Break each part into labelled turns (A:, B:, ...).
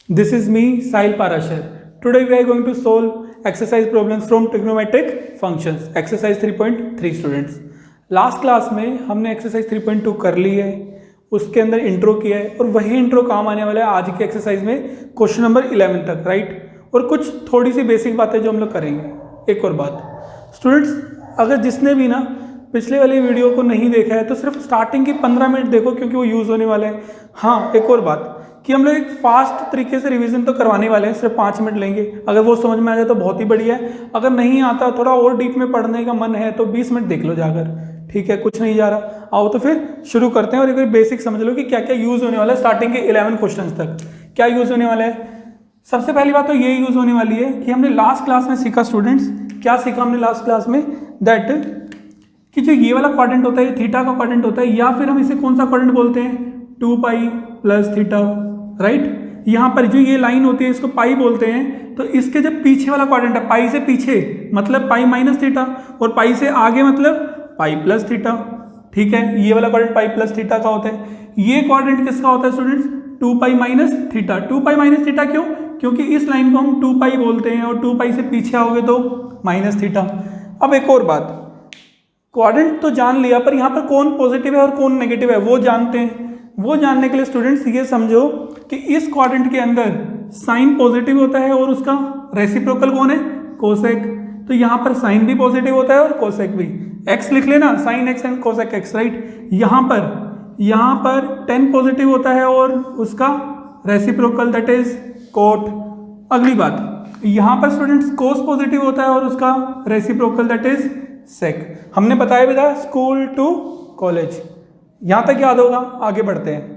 A: This is me, Sahil Parashar. Today we are going to solve exercise problems from trigonometric functions. Exercise 3.3 students. Last class में हमने exercise 3.2 कर ली है, उसके अंदर intro किया है और वही इंट्रो काम आने वाला है आज की एक्सरसाइज में क्वेश्चन नंबर 11 तक, राइट। और कुछ थोड़ी सी बेसिक बातें जो हम लोग करेंगे। एक और बात स्टूडेंट्स, अगर जिसने भी ना पिछले वाली वीडियो को नहीं देखा है तो सिर्फ स्टार्टिंग की 15 मिनट देखो क्योंकि वो यूज़ होने वाले हैं। हाँ, एक और बात कि हम लोग एक फास्ट तरीके से रिवीजन तो करवाने वाले हैं, सिर्फ 5 मिनट लेंगे। अगर वो समझ में आ जाए तो बहुत ही बढ़िया है, अगर नहीं आता थोड़ा और डीप में पढ़ने का मन है तो 20 मिनट देख लो जाकर, ठीक है। कुछ नहीं जा रहा, आओ तो फिर शुरू करते हैं और एक बार बेसिक समझ लो कि क्या क्या यूज़ होने वाला है स्टार्टिंग के 11 क्वेश्चन तक। क्या यूज़ होने वाला है? सबसे पहली बात तो ये यूज़ होने वाली है कि हमने लास्ट क्लास में सीखा स्टूडेंट्स, क्या सीखा हमने लास्ट क्लास में, दैट कि जो ये वाला क्वाड्रेंट होता है ये थीटा का क्वाड्रेंट होता है, या फिर हम इसे कौन सा क्वाड्रेंट बोलते हैं, 2 पाई प्लस थीटा, राइट। यहाँ पर जो ये लाइन होती है इसको पाई बोलते हैं। तो इसके जब पीछे वाला क्वाड्रेंट है, पाई से पीछे मतलब पाई माइनस थीटा, और पाई से आगे मतलब पाई प्लस थीटा, ठीक है। ये वाला क्वाड्रेंट पाई प्लस थीटा का होता है। ये क्वाड्रेंट किसका होता है students? 2 pi minus theta. 2 pi minus theta क्यों? क्योंकि इस लाइन को हम 2 पाई बोलते हैं और 2 पाई से पीछे आओगे तो माइनस थीटा। अब एक और बात, क्वाड्रेंट तो जान लिया, पर यहाँ पर कौन पॉजिटिव है और कौन नेगेटिव है वो जानते हैं। वो जानने के लिए स्टूडेंट्स ये समझो कि इस क्वाड्रेंट के अंदर साइन पॉजिटिव होता है और उसका रेसिप्रोकल कौन है, कोसेक। तो यहाँ पर साइन भी पॉजिटिव होता है और कोसेक भी। एक्स लिख लेना, sine x and cosec x, right. यहाँ पर tan पॉजिटिव होता है और उसका रेसिप्रोकल दैट इज कोट। अगली बात, यहाँ पर स्टूडेंट्स कोस पॉजिटिव होता है और उसका रेसिप्रोकल दैट इज सेक। हमने बताया भी था स्कूल टू कॉलेज, यहाँ तक याद होगा। आगे बढ़ते हैं।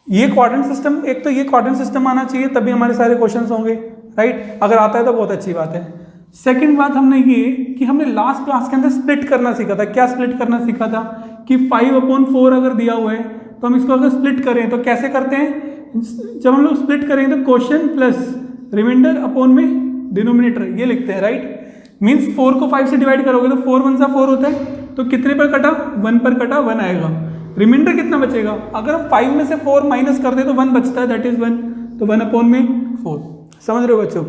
A: ये क्वाड्रेंट सिस्टम, एक तो ये क्वाड्रेंट सिस्टम आना चाहिए तभी हमारे सारे क्वेश्चंस होंगे, राइट। अगर आता है तो बहुत अच्छी बात है। सेकंड बात हमने ये कि हमने लास्ट क्लास के अंदर स्प्लिट करना सीखा था। क्या स्प्लिट करना सीखा था कि 5/4 अगर दिया हुआ है तो हम इसको अगर स्प्लिट करें तो कैसे करते हैं। जब हम लोग स्प्लिट करें तो क्वोशिएंट प्लस रिमाइंडर अपॉन में डिनोमिनेटर ये लिखते हैं, राइट। मीन्स 4 को 5 से डिवाइड करोगे तो 4 1 4 होता है, तो कितने पर कटा, 1 पर कटा, 1 आएगा। रिमाइंडर कितना बचेगा? अगर हम 5 में से 4 माइनस कर दे तो 1 बचता है, दैट इज 1, तो 1/4। समझ रहे हो बच्चों?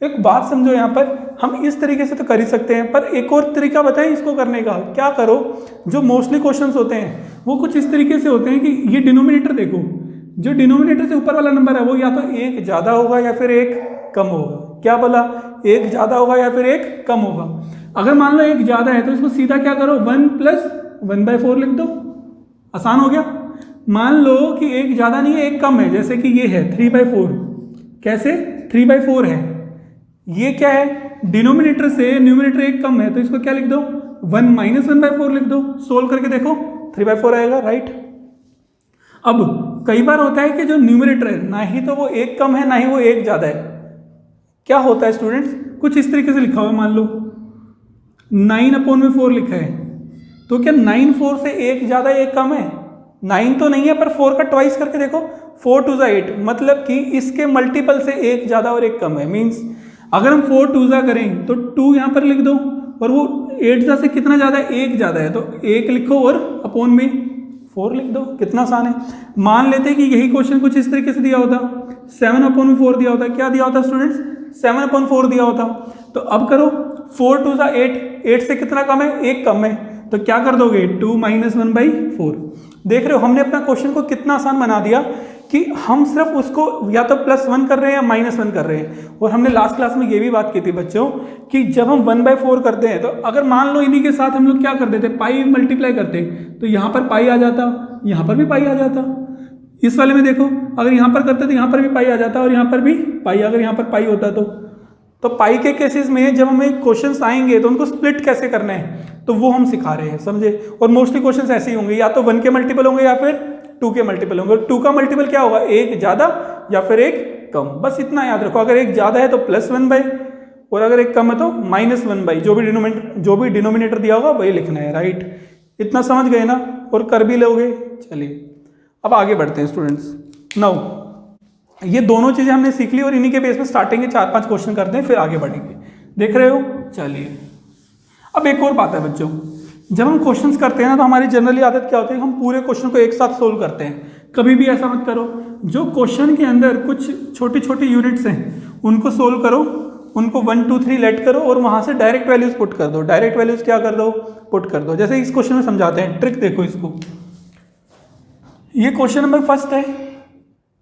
A: एक बात समझो, यहाँ पर हम इस तरीके से तो कर ही सकते हैं, पर एक और तरीका बताएं इसको करने का। क्या करो, जो मोस्टली क्वेश्चंस होते हैं वो कुछ इस तरीके से होते हैं कि ये डिनोमिनेटर देखो, जो डिनोमिनेटर से ऊपर वाला नंबर है वो या तो एक ज़्यादा होगा या फिर एक कम होगा। क्या बोला? एक ज़्यादा होगा या फिर एक कम होगा। अगर मान लो एक ज़्यादा है तो इसको सीधा क्या करो, 1 + 1/4 लिख दो, आसान हो गया। मान लो कि एक ज़्यादा नहीं है एक कम है, जैसे कि ये है 3/4। कैसे? 3/4 है, ये क्या है, डिनोमिनेटर से न्यूमिनेटर एक कम है तो इसको क्या लिख दो, 1 - 1/4 लिख दो। सोल्व करके देखो 3/4 आएगा, राइट। अब कई बार होता है कि जो न्यूमिनेटर है ना ही तो वो एक कम है ना ही वो एक ज़्यादा है। क्या होता है स्टूडेंट्स, कुछ इस तरीके से लिखा हुआ है, मान लो 9/4 लिखा है, तो क्या 9 4 से एक ज़्यादा एक कम है? 9 तो नहीं है, पर 4 का ट्वाइस करके देखो, 4 2 8, मतलब कि इसके मल्टीपल से एक ज़्यादा और एक कम है। मीन्स अगर हम 4 2 करें तो 2 यहाँ पर लिख दो, और वो 8 से कितना ज़्यादा है, एक ज़्यादा है, तो 1 लिखो और अपॉन में 4 लिख दो। कितना आसान है। मान लेते हैं कि यही क्वेश्चन कुछ इस तरीके से दिया होता, 7/4 दिया होता। क्या दिया होता स्टूडेंट्स? 7/4 दिया होता। तो अब करो, 4 2 8, 8 से कितना कम है, एक कम है, तो क्या कर दोगे, 2 - 1/4। देख रहे हो हमने अपना क्वेश्चन को कितना आसान बना दिया कि हम सिर्फ उसको या तो +1 कर रहे हैं या -1 कर रहे हैं। और हमने लास्ट क्लास में ये भी बात की थी बच्चों कि जब हम 1/4 करते हैं तो अगर मान लो इन्हीं के साथ हम लोग क्या कर देते, पाई मल्टीप्लाई करते, तो यहाँ पर पाई आ जाता, यहाँ पर भी पाई आ जाता। इस वाले में देखो, अगर यहाँ पर करते तो यहाँ पर भी पाई आ जाता और यहाँ पर भी पाई, अगर यहाँ पर पाई होता तो पाई के केसेस में जब हमें क्वेश्चंस आएंगे तो उनको स्प्लिट कैसे करना है तो वो हम सिखा रहे हैं, समझे। और मोस्टली क्वेश्चंस ऐसे ही होंगे, या तो 1 के मल्टीपल होंगे या फिर 2 के मल्टीपल होंगे। 2 का मल्टीपल क्या होगा, एक ज़्यादा या फिर एक कम, बस इतना याद रखो। अगर एक ज़्यादा है तो +1/, और अगर एक कम है तो -1/। जो भी डिनोमिनेटर दिया होगा वही लिखना है, राइट। इतना समझ गए ना, और कर भी लोगे। चलिए अब आगे बढ़ते हैं स्टूडेंट्स। नाउ ये दोनों चीज़ें हमने सीख ली और इन्हीं के बेस में स्टार्टिंग के 4-5 क्वेश्चन करते हैं, फिर आगे बढ़ेंगे। देख रहे हो? चलिए अब एक और बात है बच्चों, जब हम क्वेश्चंस करते हैं ना तो हमारी जनरली आदत क्या होती है, हम पूरे क्वेश्चन को एक साथ सोल्व करते हैं। कभी भी ऐसा मत करो जो क्वेश्चन के अंदर कुछ छोटी छोटी यूनिट्स हैं उनको सोल्व करो, उनको 1 2 3 लेट करो और वहां से डायरेक्ट वैल्यूज पुट कर दो। डायरेक्ट वैल्यूज क्या कर दो, पुट कर दो। जैसे इस क्वेश्चन में समझाते हैं, ट्रिक देखो इसको। ये क्वेश्चन नंबर फर्स्ट है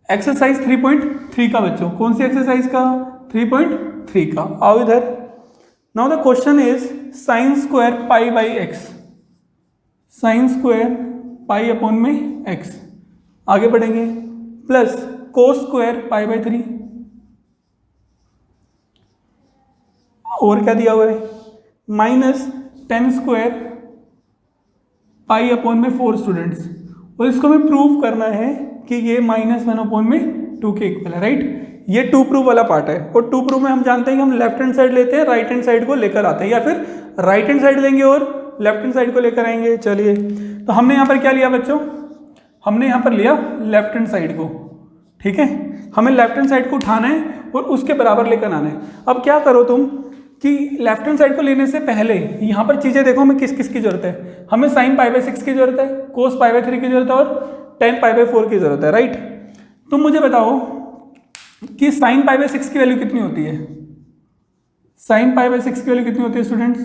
A: एक्सरसाइज 3.3 का बच्चों। कौन सी एक्सरसाइज का? 3.3 का। आओ इधर। Now the question is sine square pi by x, sine square pi upon में एक्स, आगे बढ़ेंगे, plus cos square pi by 3, और क्या दिया हुआ है, minus ten square pi upon में 4 स्टूडेंट्स। और इसको हमें प्रूव करना है कि ये -1 अपॉन में 2 के इक्वल है, राइट। ये 2 प्रूव वाला पार्ट है। और 2 प्रूव में हम जानते हैं कि हम लेफ्ट हैंड साइड लेते हैं, राइट हैंड साइड को लेकर आते हैं, या फिर राइट हैंड साइड लेंगे और लेफ्ट हैंड साइड को लेकर आएंगे। चलिए, तो हमने यहाँ पर क्या लिया बच्चों, हमने यहाँ पर लिया लेफ्ट हैंड साइड को, ठीक है। हमें लेफ्ट हैंड साइड को उठाना है और उसके बराबर लेकर आना है। अब क्या करो तुम कि लेफ्ट हैंड साइड को लेने से पहले यहाँ पर चीज़ें देखो, हमें किस किस की जरूरत है। हमें साइन पाई बाई 6 की जरूरत है, कोस पाई बाई 3 की जरूरत है और टेन पाई बाई 4 की जरूरत है, राइट। तुम मुझे बताओ कि साइन पाई बाई 6 की वैल्यू कितनी होती है? साइन पाई बाई 6 की वैल्यू कितनी होती है स्टूडेंट्स?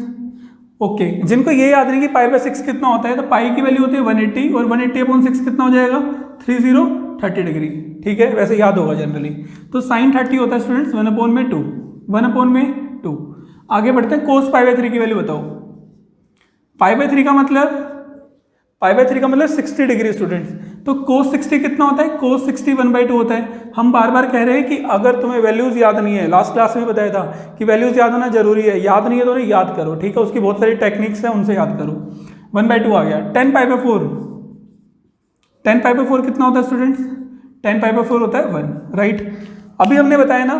A: ओके, जिनको ये याद नहीं कि पाई बाई 6 कितना होता है, तो पाई की वैल्यू होती है 180 और 180 अपॉन 6 कितना हो जाएगा? 30 डिग्री, ठीक है, वैसे याद होगा जनरली। तो साइन 30 होता है स्टूडेंट्स 1 अपॉन में 2, 1 अपॉन में 2। आगे बढ़ते हैं, कोस पाई बाई 3 की वैल्यू बताओ। पाई बाई 3 का मतलब, पाई बाई 3 का मतलब 60 डिग्री स्टूडेंट्स। तो कोस 60 कितना होता है? कोस 60 1/2 होता है। हम बार बार कह रहे हैं कि अगर तुम्हें वैल्यूज याद नहीं है, लास्ट क्लास में बताया था कि वैल्यूज याद होना जरूरी है, याद नहीं है तो उन्हें याद करो, ठीक है। उसकी बहुत सारी टेक्निक्स हैं, उनसे याद करो। 1/2 आ गया। 10 पाई बाई 4, 10 पाई बाई 4 कितना होता है स्टूडेंट्स? 10 पाई बाई 4 होता है 1, राइट। अभी हमने बताया ना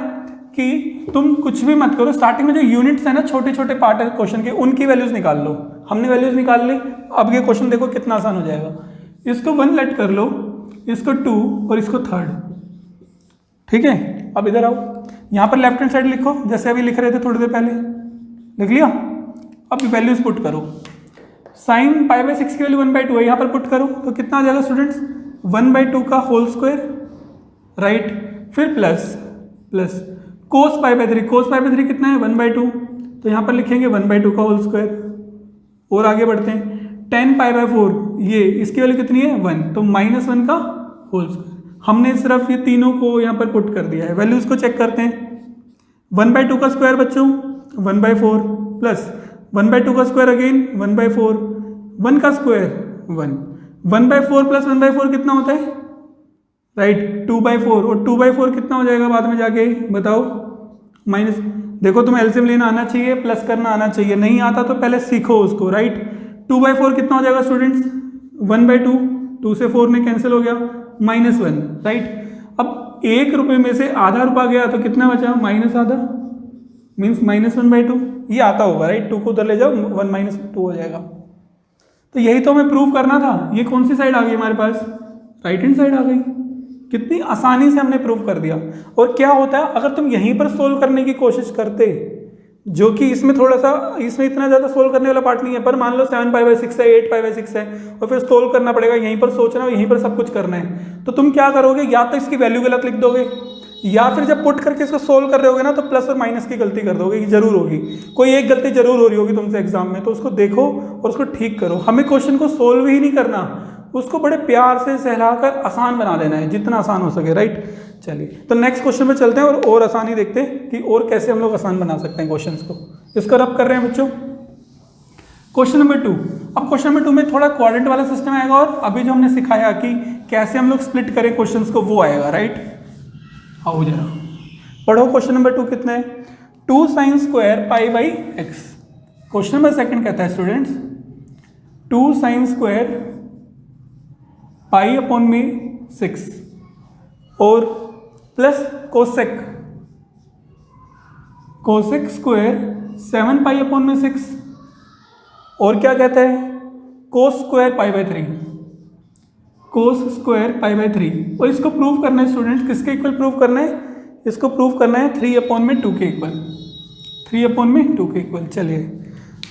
A: कि तुम कुछ भी मत करो, स्टार्टिंग में जो यूनिट्स है ना, छोटे छोटे पार्ट है क्वेश्चन के, उनकी वैल्यूज निकाल लो। हमने वैल्यूज निकाल ली। अब ये क्वेश्चन देखो कितना आसान हो जाएगा। इसको 1 लेट कर लो, इसको 2 और इसको 3, ठीक है। अब इधर आओ, यहाँ पर लेफ्ट हैंड साइड लिखो, जैसे अभी लिख रहे थे थोड़ी देर पहले, लिख लिया। अब वैल्यूज पुट करो। साइन पाई बाई 6 की वैल्यू 1/2 है, यहाँ पर पुट करो तो कितना आ जाएगा स्टूडेंट्स? 1/2 का होल स्क्वायर, राइट। फिर plus plus cos pi by 3, cos pi by 3 कितना है? 1/2, तो यहाँ पर लिखेंगे 1/2 का होल स्क्वायर। और आगे बढ़ते हैं, 10 पाई बाई 4, ये इसकी वैल्यू कितनी है? 1, तो -1 का होल स्क्वायर। हमने सिर्फ ये तीनों को यहाँ पर पुट कर दिया है। वैल्यूज को चेक करते हैं। 1/2 का स्क्वायर बच्चों 1/4, प्लस 1/2 का स्क्वायर अगेन 1/4, 1 का स्क्वायर 1, 1/4 प्लस 1/4 कितना होता है? राइट, 2/4। और 2/4 कितना हो जाएगा बाद में जाके बताओ? माइनस, देखो तुम्हें एलसीएम लेना आना चाहिए, प्लस करना आना चाहिए, नहीं आता तो पहले सीखो उसको, राइट। 2/4 कितना हो जाएगा स्टूडेंट्स? 1/2, 2 से 4 में कैंसिल हो गया, -1, राइट। अब 1 रुपये में से आधा रुपया गया तो कितना बचा? -आधा, मीन्स -1/2। ये आता होगा, राइट। 2 को उधर ले जाओ, 1 - 2 हो जाएगा। तो यही तो हमें प्रूव करना था। ये कौन सी साइड आ गई हमारे पास? राइट हैंड साइड आ गई। कितनी आसानी से हमने प्रूव कर दिया। और क्या होता है अगर तुम यहीं पर सोल्व करने की कोशिश करते, जो कि इसमें थोड़ा सा, इसमें इतना ज़्यादा सोल्व करने वाला पार्ट नहीं है, पर मान लो 7 पाई बाई 6 है, 8 पाई बाई 6 है, और फिर सोल्व करना पड़ेगा, यहीं पर सोचना, यहीं पर सब कुछ करना है, तो तुम क्या करोगे? या तो इसकी वैल्यू गलत लिख दोगे, या फिर जब पुट करके इसको सोल्व कर रहे होगे ना, तो प्लस और माइनस की गलती कर दोगे, जरूर होगी, कोई एक गलती जरूर हो रही होगी तुमसे एग्जाम में, तो उसको देखो और उसको ठीक करो। हमें क्वेश्चन को सोल्व ही नहीं करना, उसको बड़े प्यार से सहलाकर आसान बना देना है, जितना आसान हो सके, राइट। चलिए, तो नेक्स्ट क्वेश्चन पे चलते हैं और आसानी देखते हैं कि और कैसे हम लोग आसान बना सकते हैं क्वेश्चंस को। इसको रब कर रहे हैं बच्चों। Question number 2। अब क्वेश्चन नंबर 2 में थोड़ा क्वाड्रेंट वाला सिस्टम आएगा, और अभी जो हमने सिखाया कि कैसे हम लोग स्प्लिट करें क्वेश्चंस को, वो आएगा, राइट। आओ जरा पढ़ो। क्वेश्चन नंबर 2 कितना है? 2 sine square pi by x. Question number 2 कहता है students 2 sine square pi upon में 6 और plus cosec square 7 pi upon में 6, और क्या कहता है? Cos square pi by 3, cos square pi by 3। और इसको प्रूव करना है स्टूडेंट्स, किसके इक्वल प्रूव करना है? इसको प्रूव करना है 3 अपॉन में 2 के इक्वल, 3 अपॉन में 2 के इक्वल। चलिए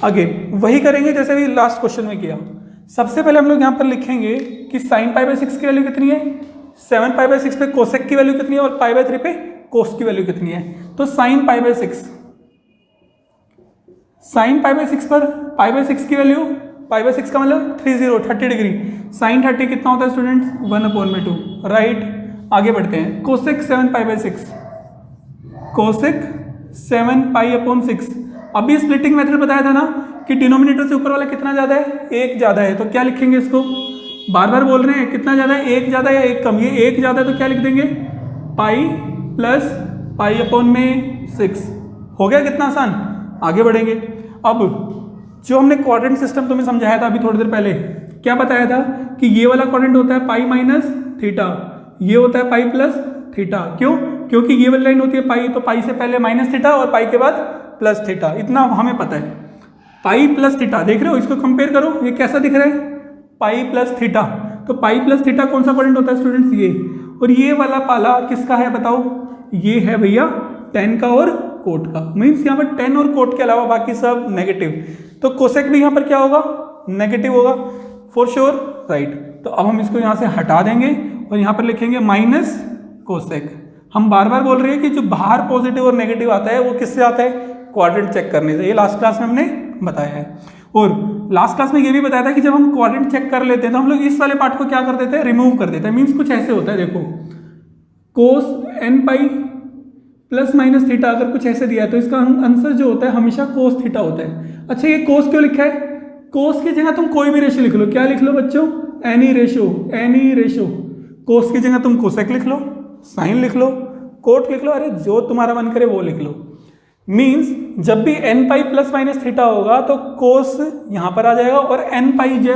A: आगे वही करेंगे जैसे भी लास्ट क्वेश्चन में किया। सबसे पहले हम लोग यहाँ पर लिखेंगे कि साइन पाई बाई 6 की वैल्यू कितनी है? 7π/6 पे कोसेक की वैल्यू कितनी है और π/3 पे कोस की वैल्यू कितनी है? तो साइन π/6, साइन π/6 पर π/6 की वैल्यू, π/6 का मतलब 30 डिग्री, साइन 30 कितना होता है स्टूडेंट्स? 1/2, राइट। आगे बढ़ते हैं, कोसेक 7π/6, कोसेक 7π/6। अभी स्प्लिटिंग मेथड बताया था ना कि डिनोमिनेटर से ऊपर वाला कितना ज्यादा है? एक ज्यादा है, तो क्या लिखेंगे इसको? बार बार बोल रहे हैं कितना ज्यादा है, एक ज्यादा या एक कम? ये एक ज्यादा है तो क्या लिख देंगे? Pi plus π/6। हो गया कितना आसान। आगे बढ़ेंगे। अब जो हमने क्वाड्रेंट सिस्टम तुम्हें समझाया था अभी थोड़ी देर पहले, क्या बताया था कि ये वाला क्वाड्रेंट होता है पाई माइनस थीटा, ये होता है पाई प्लस थीटा। क्यों? क्योंकि ये वाली लाइन होती है पाई, तो पाई से पहले माइनस थीटा और पाई के बाद प्लस थीटा, इतना हमें पता है। पाई प्लस थीटा देख रहे हो, इसको कंपेयर करो, ये कैसा दिख रहा है? Pi plus theta. तो पाई प्लस थीटा कौन सा क्वाड्रेंट होता है स्टूडेंट्स? ये। और ये वाला पाला किसका है बताओ? ये है भैया tan का और कोट का। मीन्स यहाँ पर tan और कोट के अलावा बाकी सब नेगेटिव, तो कोसेक भी यहाँ पर क्या होगा? नेगेटिव होगा फॉर श्योर, राइट। तो अब हम इसको यहाँ से हटा देंगे और यहाँ पर लिखेंगे माइनस कोसेक। हम बार बार बोल रहे हैं कि जो बाहर पॉजिटिव और नेगेटिव आता है वो किससे आता है? क्वाड्रेंट चेक करने से। ये लास्ट क्लास में हमने बताया है। और लास्ट क्लास में ये भी बताया था कि जब हम क्वाड्रेंट चेक कर लेते हैं तो हम लोग इस वाले पार्ट को क्या कर देते हैं? रिमूव कर देते हैं। मीन्स कुछ ऐसे होता है, देखो कोस n पाई प्लस माइनस थीटा अगर कुछ ऐसे दिया है तो इसका आंसर जो होता है हमेशा कोस थीटा होता है। अच्छा, ये कोस क्यों लिखा है? कोस की जगह तुम कोई भी रेशो लिख लो। क्या लिख लो बच्चों? Any ratio, any ratio. Cos की जगह तुम कोसेक लिख लो, साइन लिख लो, कोट लिख लो, अरे जो तुम्हारा मन करे वो लिख लो। मीन्स जब भी n पाई प्लस माइनस थीटा होगा तो कोस यहाँ पर आ जाएगा और n पाई जो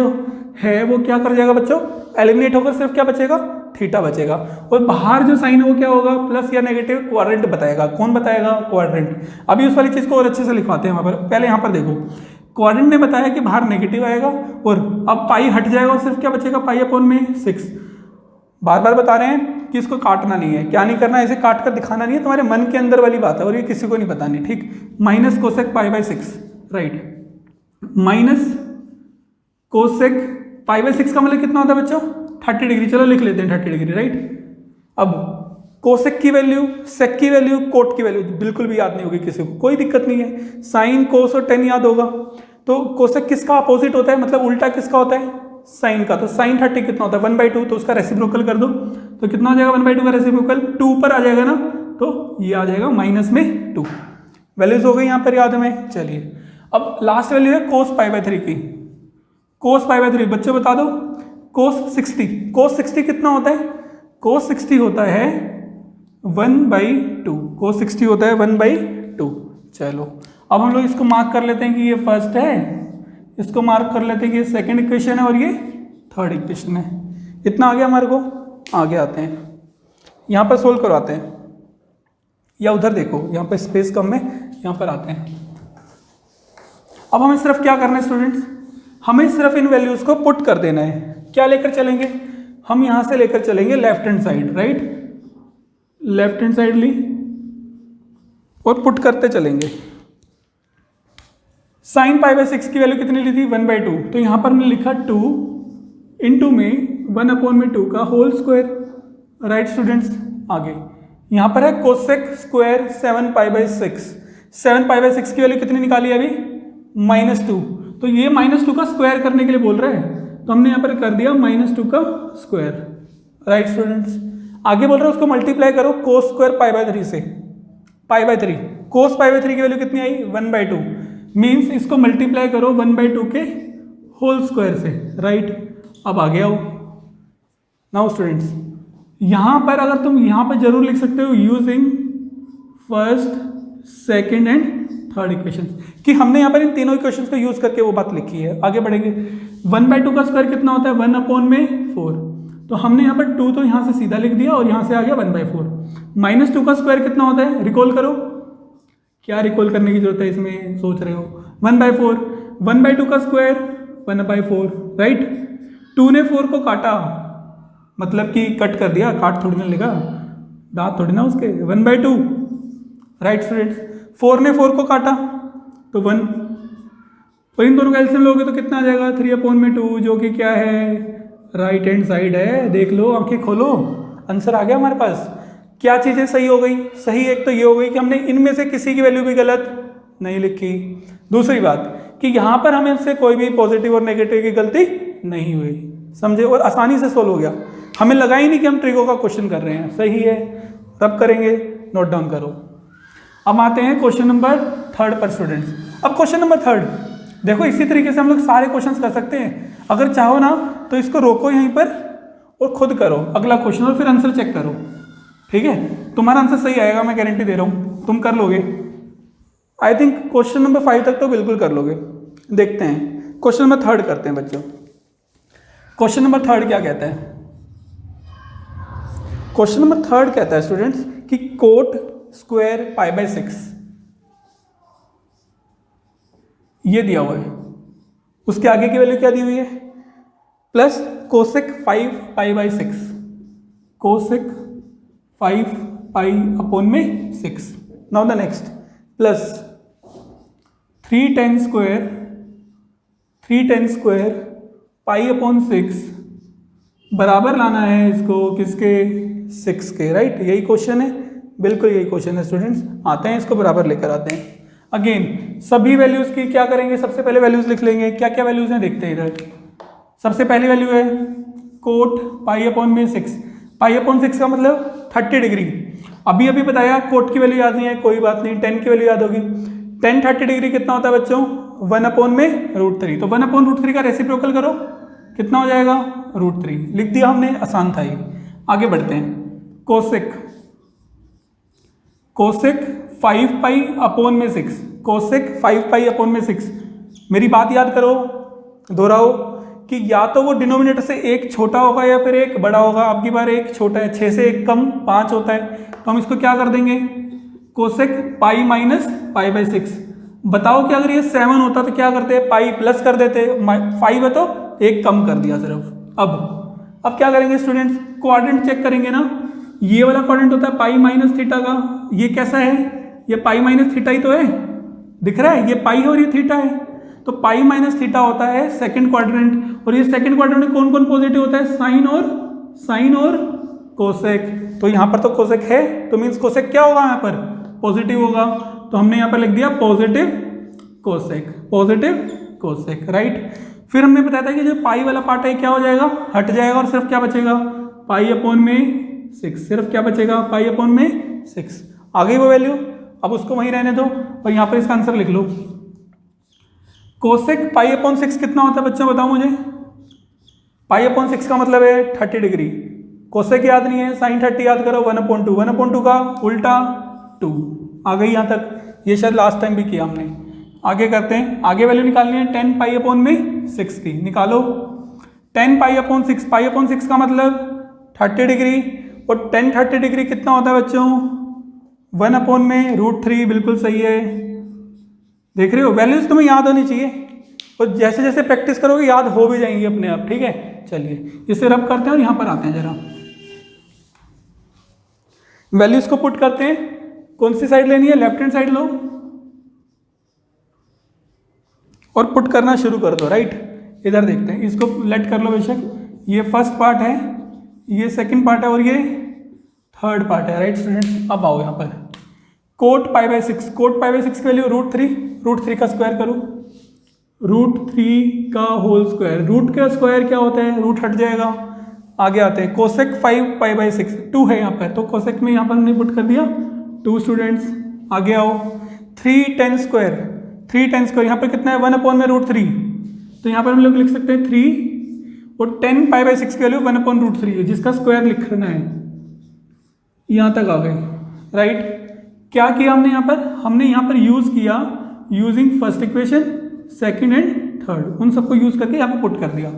A: है वो क्या कर जाएगा बच्चों? एलिमिनेट होकर सिर्फ क्या बचेगा? थीटा बचेगा। और बाहर जो साइन है वो क्या होगा? प्लस या नेगेटिव? क्वाड्रेंट बताएगा। कौन बताएगा? क्वाड्रेंट। अभी उस वाली चीज को और अच्छे से लिखवाते हैं वहां पर। पहले यहाँ पर देखो, क्वाड्रेंट ने बताया कि बाहर नेगेटिव आएगा और अब पाई हट जाएगा और सिर्फ क्या बचेगा? π/6। बार बार बता रहे हैं कि इसको काटना नहीं है। क्या नहीं करना है? इसे काट कर दिखाना नहीं है, तुम्हारे मन के अंदर वाली बात है और ये किसी को नहीं बतानी, ठीक। Minus cosec π/6, right. Minus cosec π/6 का मतलब कितना होता है बच्चों? 30 डिग्री। चलो लिख लेते हैं 30 डिग्री, राइट। अब कोसेक की वैल्यू, सेक की वैल्यू, कोट की वैल्यू बिल्कुल भी याद नहीं होगी किसी को, कोई दिक्कत नहीं है। साइन, कोस और tan याद होगा। तो कोसेक किसका अपोजिट होता है, मतलब उल्टा किसका होता है? साइन का। तो साइन 30 कितना होता है? 1/2। तो उसका रेसिप्रोकल कर दो तो कितना हो जाएगा? 1/2 का रेसिप्रोकल 2 पर आ जाएगा ना, तो ये आ जाएगा माइनस में 2। वैल्यूज हो गई यहाँ पर याद हमें। चलिए अब लास्ट वैल्यू है कोस π/3 की। कोस π/3 बच्चों बता दो। कोस 60, कोस 60 कितना होता है? कोस 60 होता है 1/2। कोस 60 होता है 1/2। चलो अब हम लोग इसको मार्क कर लेते हैं कि ये फर्स्ट है, इसको मार्क कर लेते हैं कि ये सेकंड इक्वेशन है और ये थर्ड इक्वेशन है। इतना आ गया हमारे को। आगे आते हैं, यहाँ पर सोल्व करवाते हैं, या उधर देखो यहाँ पर स्पेस कम है, यहाँ पर आते हैं। अब हमें सिर्फ क्या करना है स्टूडेंट्स? हमें सिर्फ इन वैल्यूज को पुट कर देना है। क्या लेकर चलेंगे? हम यहां से लेकर चलेंगे left hand side, right. Left hand side ली और पुट करते चलेंगे। साइन π/6 की वैल्यू कितनी ली थी? 1/2। तो यहां पर हमने लिखा 2 इंटू में 1/2 का होल स्क्वायर, राइट स्टूडेंट्स। आगे यहां पर है कोसेक स्क्वायर 7π/6। 7π/6 की वैल्यू कितनी निकाली अभी? -2। तो ये -2 का स्क्वायर करने के लिए बोल रहे हैं, तो हमने यहाँ पर कर दिया -2 का स्क्वायर, राइट स्टूडेंट्स। आगे बोल रहे हैं उसको मल्टीप्लाई करो कोस स्क्वायर π/3 से। π/3 कोस π/3 की वैल्यू कितनी आई? 1/2। मीन्स इसको मल्टीप्लाई करो 1/2 के होल स्क्वायर से, राइट। अब आगे आओ। नाउ स्टूडेंट्स यहाँ पर अगर तुम यहाँ पर जरूर लिख सकते हो using first, second and third equation, कि हमने यहाँ पर इन तीनों इक्वेशंस को यूज करके वो बात लिखी है। आगे बढ़ेंगे। 1/2 का स्क्वायर कितना होता है? 1/4। तो हमने यहाँ पर 2 तो यहाँ से सीधा लिख दिया और यहाँ से आ गया 1/4। -2 का स्क्वायर कितना होता है? रिकॉल करो। क्या रिकॉल करने की जरूरत है इसमें? सोच रहे हो 1/4। 1/2 का स्क्वायर 1/4, राइट। 2 ने 4 को काटा, मतलब कि कट कर दिया, काट थोड़ी ना लेगा, दांत थोड़ी ना उसके। 1/2, राइट स्टूडेंट्स। 4 ने 4 को काटा तो 1, और इन दोनों का एलसीएम लोगे तो कितना आ जाएगा? 3/2, जो कि क्या है? राइट हैंड साइड है। देख लो, आंखें खोलो, आंसर आ गया हमारे पास। क्या चीज़ें सही हो गई? सही एक तो ये हो गई कि हमने इनमें से किसी की वैल्यू भी गलत नहीं लिखी। दूसरी बात कि यहाँ पर हमें से कोई भी पॉजिटिव और नेगेटिव की गलती नहीं हुई, समझे, और आसानी से सोल्व हो गया। हमें लगा ही नहीं कि हम ट्रिगो का क्वेश्चन कर रहे हैं। सही है, रब करेंगे, नोट डाउन करो। अब आते हैं क्वेश्चन नंबर 3 पर स्टूडेंट्स। अब क्वेश्चन नंबर 3 देखो, इसी तरीके से हम लोग सारे क्वेश्चंस कर सकते हैं। अगर चाहो ना तो इसको रोको यहीं पर और खुद करो अगला क्वेश्चन और फिर आंसर चेक करो, ठीक है। तुम्हारा आंसर सही आएगा, मैं गारंटी दे रहा हूँ, तुम कर लोगे। आई थिंक क्वेश्चन नंबर 5 तक तो बिल्कुल कर लोगे। देखते हैं क्वेश्चन नंबर 3 करते हैं बच्चों। क्वेश्चन नंबर 3 क्या कहता है? क्वेश्चन नंबर 3 कहता है स्टूडेंट्स कि कोट स्क्वायर पाई बाय 6 ये दिया हुआ है, उसके आगे की वैल्यू क्या दी हुई है? Plus cosec 5 pi by 6, cosec 5 pi upon में 6। Now the next, plus 3 tan square pi upon 6 बराबर लाना है इसको किसके? 6 के, राइट। यही क्वेश्चन है, बिल्कुल यही क्वेश्चन है स्टूडेंट्स। आते हैं इसको बराबर लेकर आते हैं। अगेन सभी वैल्यूज की क्या करेंगे? सबसे पहले वैल्यूज लिख लेंगे। क्या क्या वैल्यूज हैं देखते हैं इधर। सबसे पहली वैल्यू है कोट पाई अपॉन में 6। पाई अपॉन 6 का मतलब 30 डिग्री। अभी अभी बताया कोट की वैल्यू याद नहीं है, कोई बात नहीं, 10 की वैल्यू याद होगी। 10 30 डिग्री कितना होता है बच्चों? 1 अपॉन में √3। तो 1 अपॉन √3 का रेसिप्रोकल करो, कितना हो जाएगा? √3 लिख दिया हमने, आसान था ये। आगे बढ़ते हैं। कोसेक 5 पाई अपॉन में 6, कोसेक 5 पाई अपॉन में 6। मेरी बात याद करो, दोहराओ कि या तो वो डिनोमिनेटर से एक छोटा होगा या फिर एक बड़ा होगा। आपकी बार एक छोटा है, 6 से एक कम 5 होता है, तो हम इसको क्या कर देंगे? Cosec pi minus pi by 6। बताओ कि अगर ये 7 होता तो क्या करते? पाई प्लस कर देते। 5 है तो एक कम कर दिया सिर्फ। अब क्या करेंगे स्टूडेंट्स? क्वाड्रेंट चेक करेंगे ना। ये वाला क्वाड्रेंट होता है पाई माइनस थीटा का, ये कैसा है? ये पाई माइनस थीटा ही तो है, दिख रहा है, ये पाई है और ये थीटा है। तो पाई माइनस थीटा होता है सेकंड क्वाड्रेंट, और ये सेकंड क्वाड्रेंट में कौन कौन पॉजिटिव होता है? साइन और कोसेक। तो यहाँ पर तो कोसेक है, तो मीन्स कोसेक क्या होगा? यहाँ पर पॉजिटिव होगा। तो हमने यहाँ पर लिख दिया पॉजिटिव कोसेक, राइट। फिर हमने बताया था कि जो पाई वाला पार्ट है क्या हो जाएगा? हट जाएगा, और सिर्फ क्या बचेगा? पाई अपॉन में 6। सिर्फ क्या बचेगा? पाई अपॉन में 6। आ गई वो वैल्यू, अब उसको वहीं रहने दो और यहाँ पर इसका आंसर लिख लो। कोसेक पाई अपॉन 6 कितना होता है बच्चों, बताओ मुझे। पाई अपॉन 6 का मतलब है 30 डिग्री। कोसेक याद नहीं है, साइन 30 याद करो, 1/2। 1/2 का उल्टा 2। आ गई यहाँ तक, ये शायद लास्ट टाइम भी किया हमने। आगे करते हैं, आगे वैल्यू निकालनी है 10 पाई अपॉन में 6 की। निकालो 10 पाई अपॉन 6। पाई अपॉन 6 का मतलब 30 डिग्री, और 10 30 डिग्री कितना होता है बच्चों? 1 अपॉन में √3। बिल्कुल सही है, देख रहे हो। वैल्यूज तुम्हें याद होनी चाहिए, और जैसे जैसे प्रैक्टिस करोगे याद हो भी जाएंगी अपने आप, ठीक है। चलिए इसे रब करते हैं और यहाँ पर आते हैं जरा, वैल्यूज को पुट करते हैं। कौन सी साइड लेनी है? लेफ्ट हैंड साइड लो और पुट करना शुरू कर दो, राइट। इधर देखते हैं, इसको लेट कर लो बेशक। ये फर्स्ट पार्ट है, ये सेकंड पार्ट है, और ये थर्ड पार्ट है, राइट स्टूडेंट्स। अब आओ यहाँ पर coat pi by 6। Coat pi by 6 की वैल्यू √3 का स्क्वायर करो, √3 का होल स्क्वायर। रूट का स्क्वायर क्या होता है? रूट हट जाएगा। आगे आते हैं, कोसेक 5 पाई बाई 6, 2 है यहाँ पर, तो कोसेक में यहाँ पर हमने पुट कर दिया 2 स्टूडेंट्स। आगे आओ 3 tan स्क्वायर। यहाँ पर कितना है? 1 अपॉन में √3, तो यहाँ पर हम लोग लिख सकते हैं 3, और 10 पाई बाई 6 की वैल्यू 1 अपॉन √3 है, जिसका स्क्वायर लिखना है। यहाँ तक आ गए, राइट। क्या किया हमने यहाँ पर? हमने यहाँ पर यूज किया using first equation, second and third, उन सबको यूज करके यहाँ पर पुट कर दिया।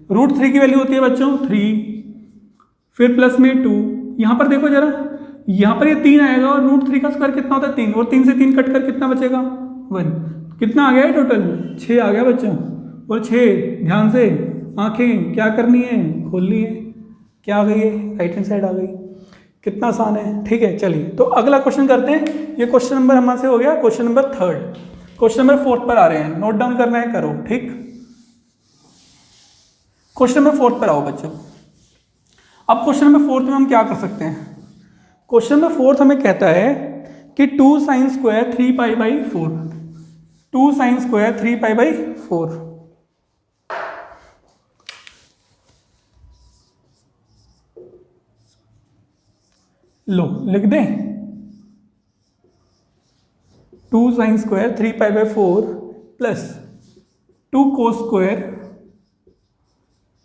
A: √3 की वैल्यू होती है बच्चों 3, फिर प्लस में 2। यहाँ पर देखो जरा, यहाँ पर ये 3 आएगा, और √3 का स्क्वायर कितना होता है? 3, और 3 से 3 कट कर कितना बचेगा? 1। कितना आ गया है टोटल? 6 आ गया बच्चों। और 6, ध्यान से आंखें क्या करनी है? खोलनी है। क्या आ गई है? राइट हैंड साइड आ गई। कितना आसान है, ठीक है। चलिए तो अगला क्वेश्चन करते हैं। ये क्वेश्चन नंबर हमारे से हो गया क्वेश्चन नंबर 3। क्वेश्चन नंबर 4 पर आ रहे हैं, नोट डाउन करना है, करो, ठीक। क्वेश्चन नंबर 4 पर आओ बच्चों। अब क्वेश्चन नंबर 4 में हम क्या कर सकते हैं? क्वेश्चन नंबर 4 हमें कहता है कि 2 sin स्क्वायर 3π/4, 2 sin स्क्वायर 3π/4, लो लिख दें 2 sin square 3π/4 plus 2 cos square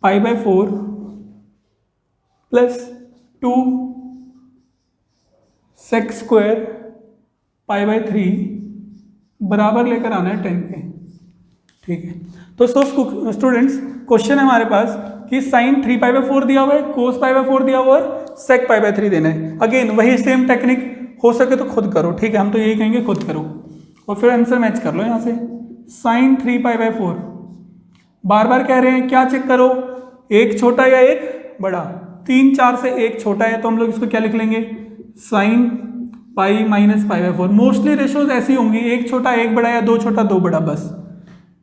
A: π/4 plus 2 sec square π/3 बराबर लेकर आना है 10 के। ठीक है, तो स्टूडेंट्स क्वेश्चन है हमारे पास कि साइन 3π/4 दिया हुआ है, कोस π/4 दिया हुआ है, सेक π/3 देना है। अगेन वही सेम टेक्निक, हो सके तो खुद करो। ठीक है, हम तो यही कहेंगे खुद करो और फिर आंसर मैच कर लो। यहाँ से साइन 3π/4 बार बार कह रहे हैं क्या चेक करो, एक छोटा या एक बड़ा। 3 4 से एक छोटा है तो हम लोग इसको क्या लिख लेंगे, sine pi minus π/4। Mostly ratios ऐसी होंगी, एक छोटा एक बड़ा या दो छोटा दो बड़ा, बस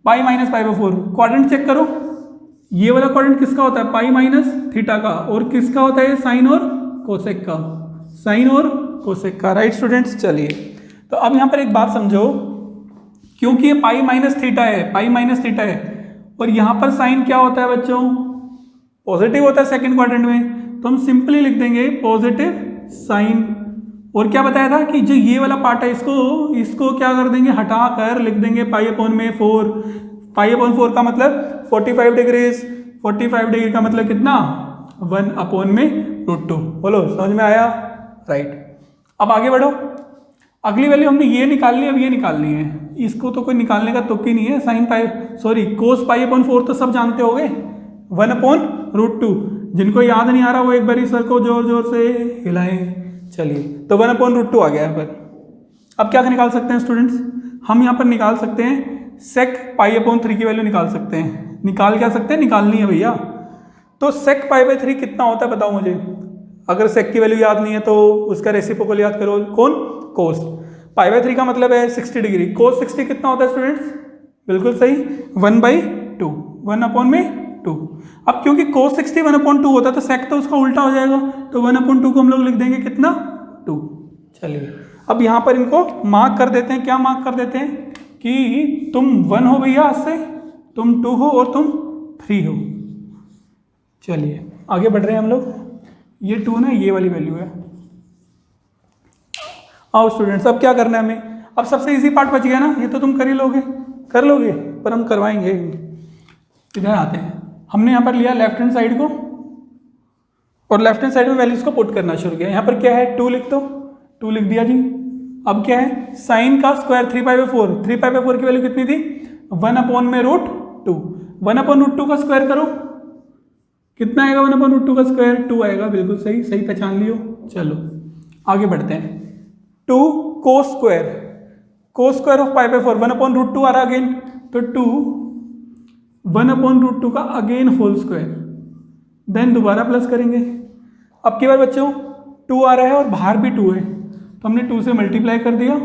A: पाई माइनस π/4। क्वाड्रेंट चेक करो, ये वाला क्वाड्रेंट किसका होता है, पाई माइनस थीटा का, और किसका होता है, साइन और कोसेक का, साइन और कोसेक का। राइट स्टूडेंट्स, चलिए तो अब यहाँ पर एक बात समझो, क्योंकि ये पाई माइनस थीटा है, पाई माइनस थीटा है, और यहाँ पर साइन क्या होता है बच्चों, पॉजिटिव होता है सेकंड क्वाड्रेंट में, तो हम सिंपली लिख देंगे पॉजिटिव साइन। और क्या बताया था कि जो ये वाला पार्ट है इसको क्या कर देंगे, हटा कर लिख देंगे π/4। π/4 का मतलब 45 डिग्रीज, 45 डिग्री का मतलब कितना, 1/√2। बोलो समझ में आया? राइट, अब आगे बढ़ो। अगली वैल्यू हमने ये निकाल ली, अब ये निकालनी है। इसको तो कोई निकालने का तुक ही नहीं है। साइन कोस π/4 तो सब जानते होगे, 1/√2। जिनको याद नहीं आ रहा वो एक बार सर को जोर जोर से हिलाएं। चलिए, तो 1/√2 आ गया यहाँ पर। अब क्या निकाल सकते हैं स्टूडेंट्स, हम यहाँ पर निकाल सकते हैं सेक π/3 की वैल्यू निकाल सकते हैं। निकाल क्या सकते हैं, निकालनी है भैया। तो सेक π/3 कितना होता है बताओ मुझे। अगर सेक की वैल्यू याद नहीं है तो उसका रेसिप्रोकल याद करो, कौन, कोस। π/3 का मतलब है 60 डिग्री, कोस 60 कितना होता है स्टूडेंट्स, बिल्कुल सही, 1/2, 1/2। अब क्योंकि कोस 60 1/2 होता है तो सेक तो उसका उल्टा हो जाएगा, तो 1/2 को हम लोग लिख देंगे कितना, 2। चलिए अब यहाँ पर इनको मार्क कर देते हैं। क्या मार्क कर देते हैं कि तुम 1 हो भैया, आज से तुम 2 हो और तुम 3 हो। चलिए आगे बढ़ रहे हैं हम लोग। ये 2 ना, ये वाली वैल्यू है। आओ स्टूडेंट्स, अब क्या करना है हमें, अब सबसे इजी पार्ट बच गया ना, ये तो तुम कर ही लोगे, कर लोगे, पर हम करवाएंगे। इधर आते हैं, हमने यहाँ पर लिया लेफ्ट हैंड साइड को और लेफ्ट हैंड साइड में वैल्यूज को पुट करना शुरू किया। यहाँ पर क्या है, 2 लिख दो, 2 लिख दिया जी। अब क्या है, साइन का स्क्वायर 3π/4, 3π/4 की वैल्यू कितनी थी, 1/√2। 1/√2 का स्क्वायर करो, कितना आएगा, 1/√2 का स्क्वायर 2 आएगा, बिल्कुल सही, सही पहचान लियो। चलो आगे बढ़ते हैं। 2 कोस स्क्वायर ऑफ π/4, 1/√2 आ रहा अगेन, तो 2 1/√2 का अगेन होल स्क्वायर, देन दोबारा प्लस करेंगे। अब की बार बच्चों 2 आ रहा है और बाहर भी 2 है, तो हमने 2 से मल्टीप्लाई कर दिया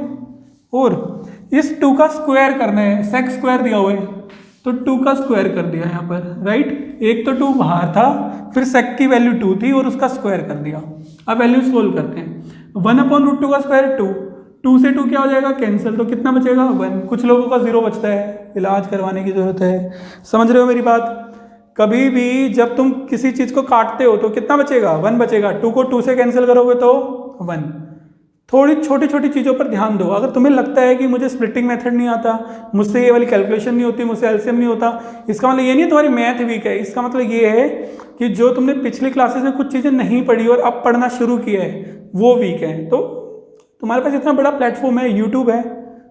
A: और इस 2 का स्क्वायर करना है। सेक स्क्वायर दिया हुआ है तो 2 का स्क्वायर कर दिया यहाँ पर, राइट। एक तो 2 बाहर था, फिर सेक की वैल्यू 2 थी और उसका स्क्वायर कर दिया। अब वैल्यू सोल्व करते हैं। 1/√2 का स्क्वायर 2, 2 से 2 क्या हो जाएगा, कैंसिल, तो कितना बचेगा, 1। कुछ लोगों का 0 बचता है, इलाज करवाने की जरूरत है। समझ रहे हो मेरी बात? कभी भी जब तुम किसी चीज को काटते हो तो कितना बचेगा, 1 बचेगा। 2 को 2 से कैंसिल करोगे तो 1। थोड़ी छोटी छोटी चीज़ों पर ध्यान दो। अगर तुम्हें लगता है कि मुझे स्प्लिटिंग मेथड नहीं आता, मुझसे ये वाली कैलकुलेशन नहीं होती, मुझसे एलसीएम नहीं होता, इसका मतलब ये नहीं है तुम्हारी मैथ वीक है। इसका मतलब ये है कि जो तुमने पिछली क्लासेस में कुछ चीज़ें नहीं पढ़ी और अब पढ़ना शुरू किया है वो वीक है। तो तुम्हारे पास इतना बड़ा प्लेटफॉर्म है, यूट्यूब है,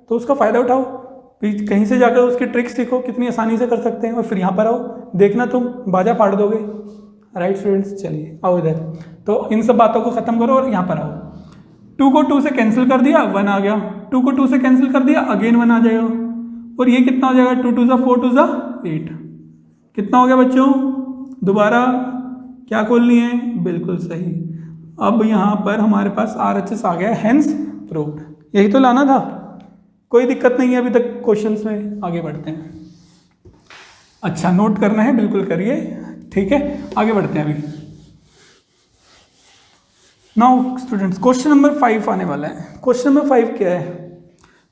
A: तो उसका फ़ायदा उठाओ, कहीं से जाकर उसकी ट्रिक्स सीखो, कितनी आसानी से कर सकते हैं, और फिर यहाँ पर आओ, देखना तुम बाजा फाड़ दोगे। राइट स्टूडेंट्स, चलिए आओ इधर। तो इन सब बातों को ख़त्म करो और यहाँ पर आओ। 2 को 2 से कैंसिल कर दिया, 1 आ गया। 2 को 2 से कैंसिल कर दिया, अगेन 1 आ जाएगा। और ये कितना हो जाएगा, 2 2 4 2 8। कितना हो गया बच्चों, दोबारा क्या खोलनी है, बिल्कुल सही। अब यहाँ पर हमारे पास RHS आ गया, हेंस प्रूव्ड। यही तो लाना था, कोई दिक्कत नहीं है अभी तक क्वेश्चंस में। आगे बढ़ते हैं। अच्छा, नोट करना है, बिल्कुल करिए, ठीक है। आगे बढ़ते हैं अभी। नाउ स्टूडेंट्स क्वेश्चन नंबर 5 आने वाला है। क्वेश्चन नंबर 5 क्या है?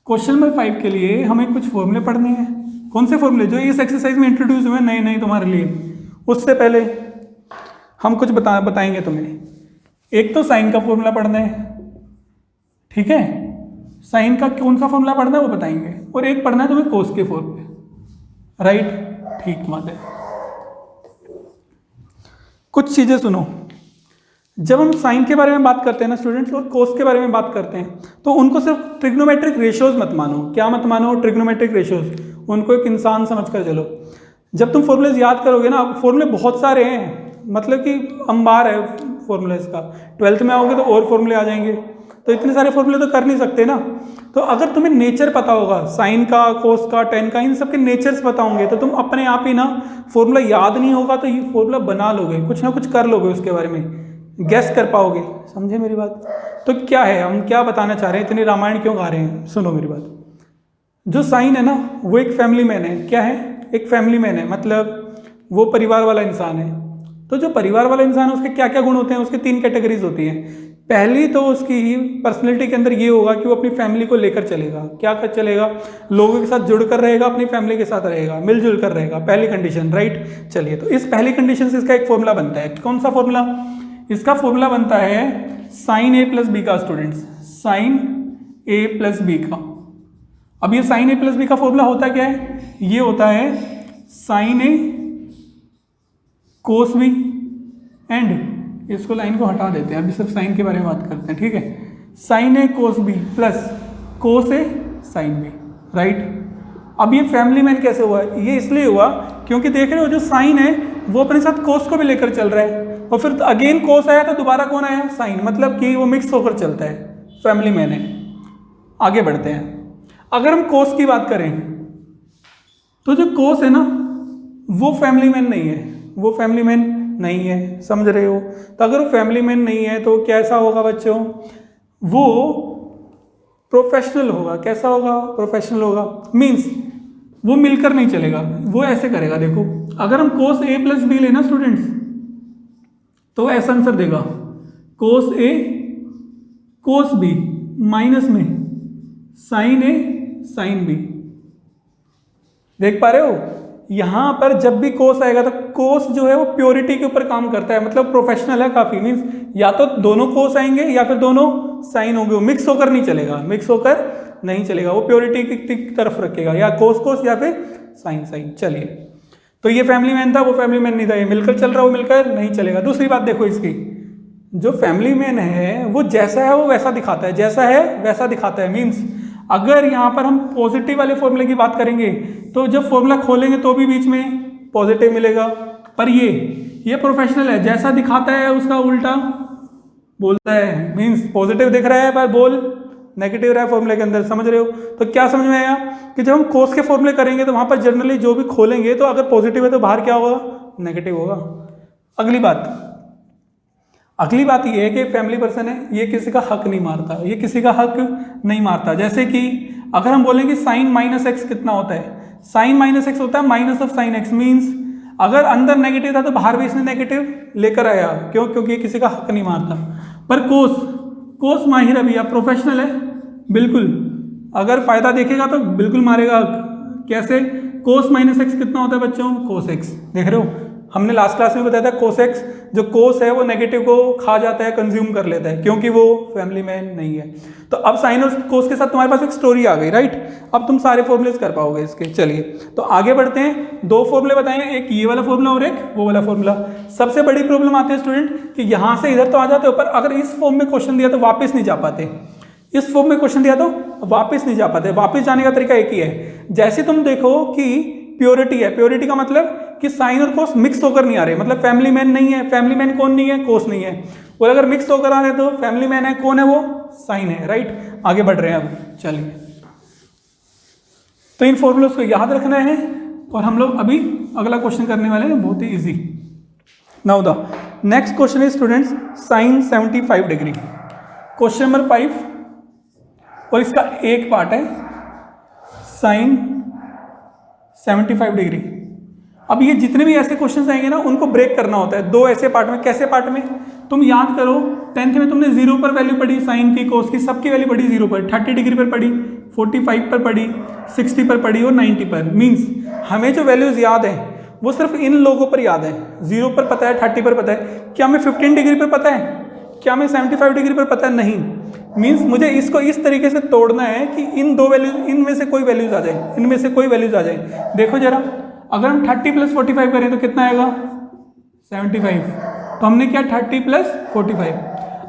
A: क्वेश्चन नंबर 5 के लिए हमें कुछ फॉर्मूले पढ़ने हैं। कौन से फॉर्मूले? जो इस एक्सरसाइज में इंट्रोड्यूस हुए नए नए तुम्हारे लिए। उससे पहले हम कुछ बताएंगे तुम्हें। एक तो साइन का फॉर्मूला पढ़ना है, ठीक है? साइन का कौन सा फॉर्मूला पढ़ना है वो बताएंगे, और एक पढ़ना है तुम्हें कोस के फॉर्मूले, राइट? ठीक बात है। कुछ चीजें सुनो। जब हम साइन के बारे में बात करते हैं ना स्टूडेंट्स, और कोस के बारे में बात करते हैं, तो उनको सिर्फ ट्रिग्नोमेट्रिक रेशियोज मत मानो। क्या मत मानो? Trigonometric ratios. उनको एक इंसान समझकर चलो। जब तुम फॉर्मूलेज याद करोगे ना, फॉर्मूले बहुत सारे हैं, मतलब कि अंबार है फॉर्मूलेज का। 12th में आओगे तो और फॉर्मूले आ जाएंगे, तो इतने सारे फॉर्मूले तो कर नहीं सकते ना। तो अगर तुम्हें नेचर पता होगा साइन का, कोस का, टेन का, इन सब के नेचर्स पता होंगे, तो तुम अपने आप ही ना, फॉर्मूला याद नहीं होगा तो ये फॉर्मूला बना लोगे, कुछ ना कुछ कर लोगे, उसके बारे में गेस कर पाओगे। समझे मेरी बात? तो क्या है, हम क्या बताना चाह रहे हैं, इतनी रामायण क्यों गा रहे हैं? सुनो मेरी बात। जो साइन है ना, वो एक फैमिली मैन है। क्या है? एक फैमिली मैन है, मतलब वो परिवार वाला इंसान है। तो जो परिवार वाला इंसान है, उसके क्या क्या गुण होते हैं? उसके 3 कैटेगरीज होती हैं। पहली तो उसकी पर्सनैलिटी के अंदर ये होगा कि वो अपनी फैमिली को लेकर चलेगा। क्या कर चलेगा? लोगों के साथ जुड़कर रहेगा, अपनी फैमिली के साथ रहेगा, मिलजुल कर रहेगा। पहली कंडीशन, राइट? चलिए, तो इस पहली कंडीशन से इसका एक फॉर्मूला बनता है। कौन सा फॉर्मूला? इसका फॉर्मूला बनता है साइन ए प्लस बी का। Students, sine A plus B का। अब ये साइन ए प्लस बी का फॉर्मूला होता क्या है? ये होता है sine A cos B, and इसको लाइन को हटा देते हैं, अभी सिर्फ साइन के बारे में बात करते हैं, ठीक है? Sine A cos B plus cos A sine B, right? अब ये फैमिली मैन कैसे हुआ? ये इसलिए हुआ क्योंकि देख रहे हो, जो साइन है वो अपने साथ कोस को भी लेकर चल रहा है, और फिर अगेन कोस आया तो दोबारा कौन आया? साइन। मतलब कि वो मिक्स होकर चलता है, फैमिली मैन है। आगे बढ़ते हैं। अगर हम कोस की बात करें, तो जो कोस है ना, वो फैमिली मैन नहीं है, वो फैमिली मैन नहीं है, समझ रहे हो? तो अगर वो फैमिली मैन नहीं है तो कैसा होगा बच्चों? वो प्रोफेशनल होगा। कैसा होगा? प्रोफेशनल होगा। मीन्स वो मिलकर नहीं चलेगा, वो ऐसे करेगा। देखो, अगर हम कोस ए प्लस बी लेना स्टूडेंट्स, तो ऐसा आंसर देगा कोस ए कोस बी माइनस में साइन ए साइन बी। देख पा रहे हो? यहां पर जब भी कोस आएगा तो कोस जो है वो प्योरिटी के ऊपर काम करता है, मतलब प्रोफेशनल है काफी। मीन्स या तो दोनों कोस आएंगे या फिर दोनों साइन होंगे, वो मिक्स होकर नहीं चलेगा, मिक्स होकर नहीं चलेगा, वो प्योरिटी की तरफ रखेगा, या कोस कोस या फिर साइन साइन। चलिए, तो ये फैमिली मैन था, वो फैमिली मैन नहीं था, ये मिलकर चल रहा, वो मिलकर नहीं चलेगा। दूसरी बात देखो इसकी, जो फैमिली मैन है वो जैसा है वो वैसा दिखाता है, जैसा है वैसा दिखाता है। मीन्स अगर यहाँ पर हम पॉजिटिव वाले फॉर्मूले की बात करेंगे, तो जब फॉर्मूला खोलेंगे तो भी बीच में पॉजिटिव मिलेगा, पर ये प्रोफेशनल है, जैसा दिखाता है उसका उल्टा बोलता है। मीन्स पॉजिटिव दिख रहा है पर बोल नेगेटिव रहा है फॉर्मूले के अंदर। समझ रहे हो? तो क्या समझ में आया कि जब हम कोस के फॉर्मूले करेंगे तो वहां पर जनरली जो भी खोलेंगे, तो अगर पॉजिटिव है तो बाहर क्या होगा? नेगेटिव होगा। अगली बात ये है कि फैमिली पर्सन है, ये किसी का हक नहीं मारता, ये किसी का हक नहीं मारता। जैसे कि अगर हम बोलेंगे साइन माइनस एक्स कितना होता है? साइन माइनस एक्स होता है minus of sine x. Means अगर अंदर नेगेटिव था तो बाहर भी इसने नेगेटिव लेकर आया। क्यों? क्योंकि ये किसी का हक नहीं मारता। पर कोस माहिर है भैया, प्रोफेशनल है बिल्कुल। अगर फायदा देखेगा तो बिल्कुल मारेगा। कैसे? कोस माइनस एक्स कितना होता है बच्चों? Cos x. देख रहे हो, हमने लास्ट क्लास में बताया था कोस एक्स, जो कोस है वो नेगेटिव को खा जाता है, कंज्यूम कर लेता है, क्योंकि वो फैमिली मैन नहीं है। तो अब साइन और कोस के साथ तुम्हारे पास एक स्टोरी आ गई, राइट? अब तुम सारे फॉर्मूलेस कर पाओगे इसके। चलिए, तो आगे बढ़ते हैं। 2 फॉर्मूले बताएं, एक ये वाला फॉर्मूला और एक वो वाला फॉर्मूला। सबसे बड़ी प्रॉब्लम आती है स्टूडेंट कि यहां से इधर तो आ जाते हो, पर अगर इस फॉर्म में क्वेश्चन दिया तो वापस नहीं जा पाते। इस फॉर्म में क्वेश्चन दिया तो वापस नहीं जा पाते। वापस जाने का तरीका एक ही है। जैसे तुम देखो कि प्योरिटी है, प्योरिटी का मतलब कि साइन और कोस मिक्स होकर नहीं आ रहे, मतलब फैमिली मैन नहीं है। फैमिली मैन कौन नहीं है? कोस नहीं है। और अगर मिक्स होकर आ रहे तो फैमिली मैन है, कौन है वो? साइन है, राइट? आगे बढ़ रहे हैं अब। चलिए, तो इन फॉर्मूलों को याद रखना है, और हम लोग अभी अगला क्वेश्चन करने वाले हैं, बहुत ही easy. Now the next question is students sine 75 degree. Question number 5, और इसका एक पार्ट है साइन 75 डिग्री। अब ये जितने भी ऐसे क्वेश्चंस आएंगे ना, उनको ब्रेक करना होता है 2 ऐसे पार्ट में। कैसे पार्ट में? तुम याद करो 10th में तुमने 0 पर वैल्यू पढ़ी, साइन की, कोस की, सबकी वैल्यू पढ़ी 0 पर, 30 डिग्री पर पढ़ी, 45 पर पढ़ी, 60 पर पढ़ी और 90 पर। मीन्स हमें जो वैल्यूज याद है वो सिर्फ इन लोगों पर याद है। 0 पर पता है, 30 पर पता है, क्या हमें 15 डिग्री पर पता है, क्या हमें 75 डिग्री पर पता है? नहीं। मीन्स मुझे इसको इस तरीके से तोड़ना है कि इन दो वैल्यूज, इनमें से कोई वैल्यूज आ जाए, इनमें से कोई वैल्यूज आ जाए। देखो जरा, अगर हम 30 + 45 करें तो कितना आएगा? 75। तो हमने क्या 30 + 45।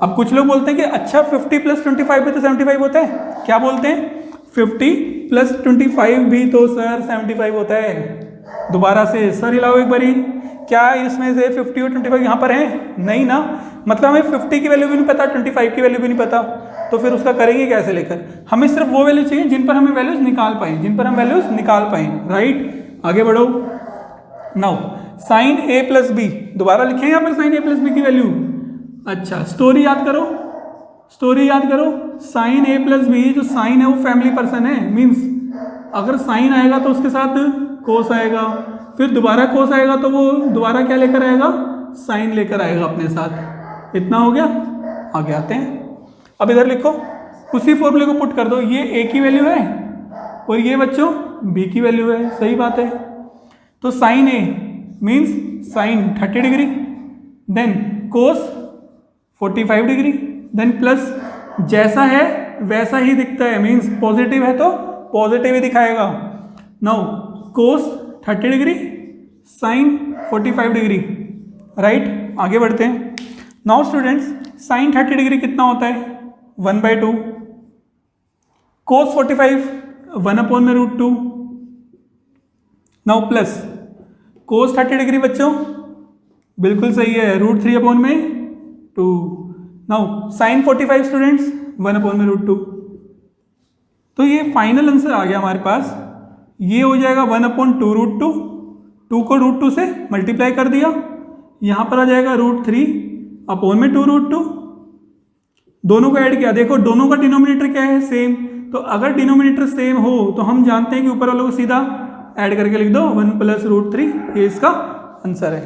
A: अब कुछ लोग बोलते हैं कि अच्छा 50 + 25 भी तो 75 होता है। क्या बोलते हैं? 50 + 25 भी तो सर 75 होता है। दोबारा से सर हिलाओ एक बारी, क्या इसमें से 50 और 25 यहाँ पर हैं? नहीं ना। मतलब हमें 50 की वैल्यू भी नहीं पता, 25 की वैल्यू भी नहीं पता, तो फिर उसका करेंगे कैसे लेकर? हमें सिर्फ वो वैल्यू चाहिए जिन पर हमें वैल्यूज निकाल पाए, जिन पर हम वैल्यूज निकाल पाए। राइट, आगे बढ़ो। नाउ साइन a + b, दोबारा लिखें यहाँ पर साइन a + b की वैल्यू। अच्छा, स्टोरी याद करो, स्टोरी याद करो। साइन a + b, जो साइन है वो फैमिली पर्सन है। मीन्स अगर साइन आएगा तो उसके साथ कोस आएगा, फिर दोबारा कोस आएगा तो वो दोबारा क्या लेकर आएगा? साइन लेकर आएगा अपने साथ। इतना हो गया। आगे आते हैं। अब इधर लिखो, उसी फॉर्मूले को पुट कर दो। ये a की वैल्यू है और ये बच्चों b की वैल्यू है। सही बात है। तो sine a means sine 30 degree, then cos 45 degree, then plus जैसा है वैसा ही दिखता है। मीन्स पॉजिटिव है तो पॉजिटिव ही दिखाएगा। नाउ कोस 30 डिग्री, साइन 45 डिग्री। राइट, आगे बढ़ते हैं। नाउ स्टूडेंट्स, साइन 30 डिग्री कितना होता है? 1/2। कोस 45 1/√2। नाउ प्लस कोस 30 डिग्री बच्चों बिल्कुल सही है, √3/2। Now sine 45 students 1/√2। तो ये फाइनल आंसर आ गया हमारे पास। ये हो जाएगा 1/2√2। 2 को √2 से मल्टीप्लाई कर दिया, यहाँ पर आ जाएगा √3/2√2। दोनों को ऐड किया, देखो दोनों का डिनोमिनेटर क्या है? सेम। तो अगर डिनोमिनेटर सेम हो तो हम जानते हैं कि ऊपर वालों को सीधा ऐड करके लिख दो 1 + √3। ये इसका आंसर है।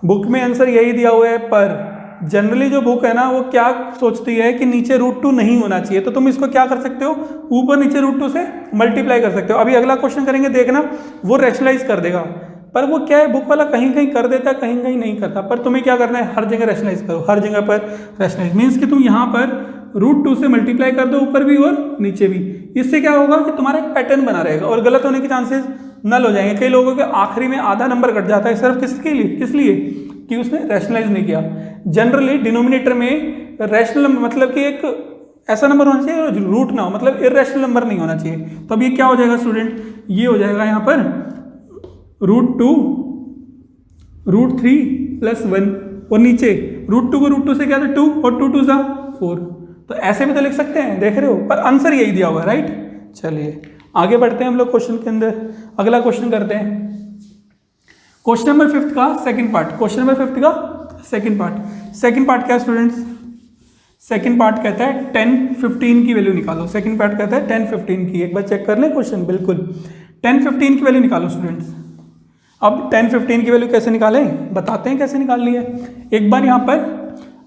A: बुक में आंसर यही दिया हुआ है, पर जनरली जो बुक है ना वो क्या सोचती है कि नीचे √2 नहीं होना चाहिए। तो तुम इसको क्या कर सकते हो? ऊपर नीचे √2 से मल्टीप्लाई कर सकते हो। अभी अगला क्वेश्चन करेंगे, देखना वो रैशनलाइज कर देगा। पर वो क्या है, बुक वाला कहीं कहीं कर देता है, कहीं कहीं नहीं करता। पर तुम्हें क्या करना है? हर जगह रैशनलाइज करो, हर जगह पर रैशनलाइज। मीन्स कि तुम यहाँ पर √2 से मल्टीप्लाई कर दो, ऊपर भी और नीचे भी। इससे क्या होगा कि तुम्हारा एक पैटर्न बना रहेगा और गलत होने के चांसेस नल हो जाएंगे। कई लोगों के आखिरी में आधा नंबर कट जाता है सिर्फ किसके लिए? किस लिए? कि उसने रैशनलाइज नहीं किया। जनरली डिनोमिनेटर में रैशनल मतलब कि एक ऐसा नंबर होना चाहिए रूट ना हो, मतलब इर्रेशनल नंबर नहीं होना चाहिए। तो अब ये क्या हो जाएगा स्टूडेंट? ये हो जाएगा यहाँ पर √2 √3 + 1 और नीचे √2 को √2 से क्या था? 2 और 2 2 4। तो ऐसे भी तो लिख सकते हैं, देख रहे हो। पर आंसर यही दिया हुआ है। राइट, चलिए आगे बढ़ते हैं हम लोग क्वेश्चन के अंदर। अगला क्वेश्चन करते हैं, क्वेश्चन नंबर 5 का सेकंड पार्ट। क्वेश्चन नंबर 5 का सेकंड पार्ट। सेकंड पार्ट क्या है स्टूडेंट्स? सेकंड पार्ट कहता है 10 15 की वैल्यू निकालो। सेकंड पार्ट कहता है 10 15 की। एक बार चेक कर लें क्वेश्चन, बिल्कुल 10 15 की वैल्यू निकालो स्टूडेंट्स। अब 10 15 की वैल्यू कैसे निकालें, बताते हैं कैसे निकालनी है। एक बार यहाँ पर,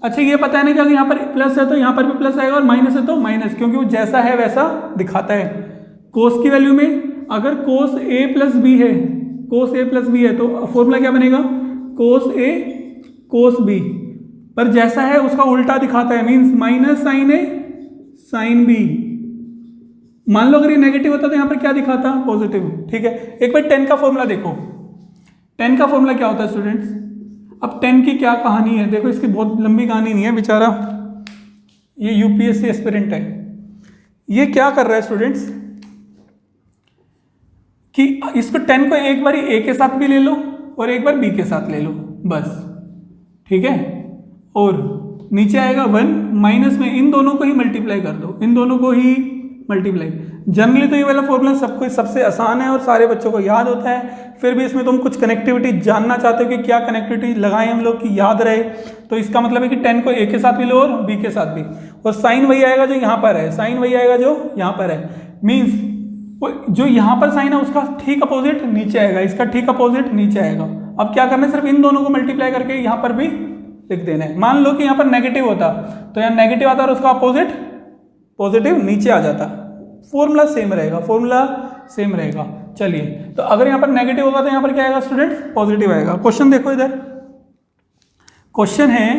A: अच्छा ये पता है ना कि अगर यहाँ पर प्लस है तो यहाँ पर भी प्लस आएगा और माइनस है तो माइनस, क्योंकि वो जैसा है वैसा दिखाता है। कोस की वैल्यू में अगर कोस a + b है, कोस a + b है तो फॉर्मूला क्या बनेगा? कोस a कोस b। पर जैसा है उसका उल्टा दिखाता है, means minus sine a sine b। मान लो अगर ये नेगेटिव होता तो यहाँ पर क्या दिखाता? पॉजिटिव। ठीक है, एक बार 10 का फॉर्मूला देखो। 10 का फॉर्मूला क्या होता है स्टूडेंट्स? अब 10 की क्या कहानी है, देखो इसकी बहुत लंबी कहानी नहीं है, बेचारा ये यूपीएससी एस्पिरेंट है। ये क्या कर रहा है स्टूडेंट्स कि इसको 10 को एक बार a के साथ भी ले लो और एक बार b के साथ ले लो, बस। ठीक है, और नीचे आएगा 1, माइनस में इन दोनों को ही मल्टीप्लाई कर दो, इन दोनों को ही मल्टीप्लाई। जनरली तो ये वाला फॉर्मूला सबको सबसे आसान है और सारे बच्चों को याद होता है। फिर भी इसमें तुम कुछ कनेक्टिविटी जानना चाहते हो कि क्या कनेक्टिविटी लगाएं हम लोग कि याद रहे, तो इसका मतलब है कि 10 को a के साथ भी लो और b के साथ भी। और साइन वही आएगा जो यहाँ पर है, साइन वही आएगा जो यहाँ पर है। मीन्स जो यहाँ पर साइन है उसका ठीक अपोजिट नीचे आएगा, इसका ठीक अपोजिट नीचे आएगा। अब क्या करना है, सिर्फ इन दोनों को मल्टीप्लाई करके यहाँ पर भी लिख देना है। मान लो कि यहाँ पर नेगेटिव होता तो यहाँ नेगेटिव आता और उसका अपोजिट पॉजिटिव नीचे आ जाता, फॉर्मूला सेम रहेगा, फॉर्मूला सेम रहेगा। चलिए, तो अगर यहाँ पर नेगेटिव होगा तो यहाँ पर क्या आएगा स्टूडेंट्स, पॉजिटिव आएगा। क्वेश्चन देखो इधर, क्वेश्चन है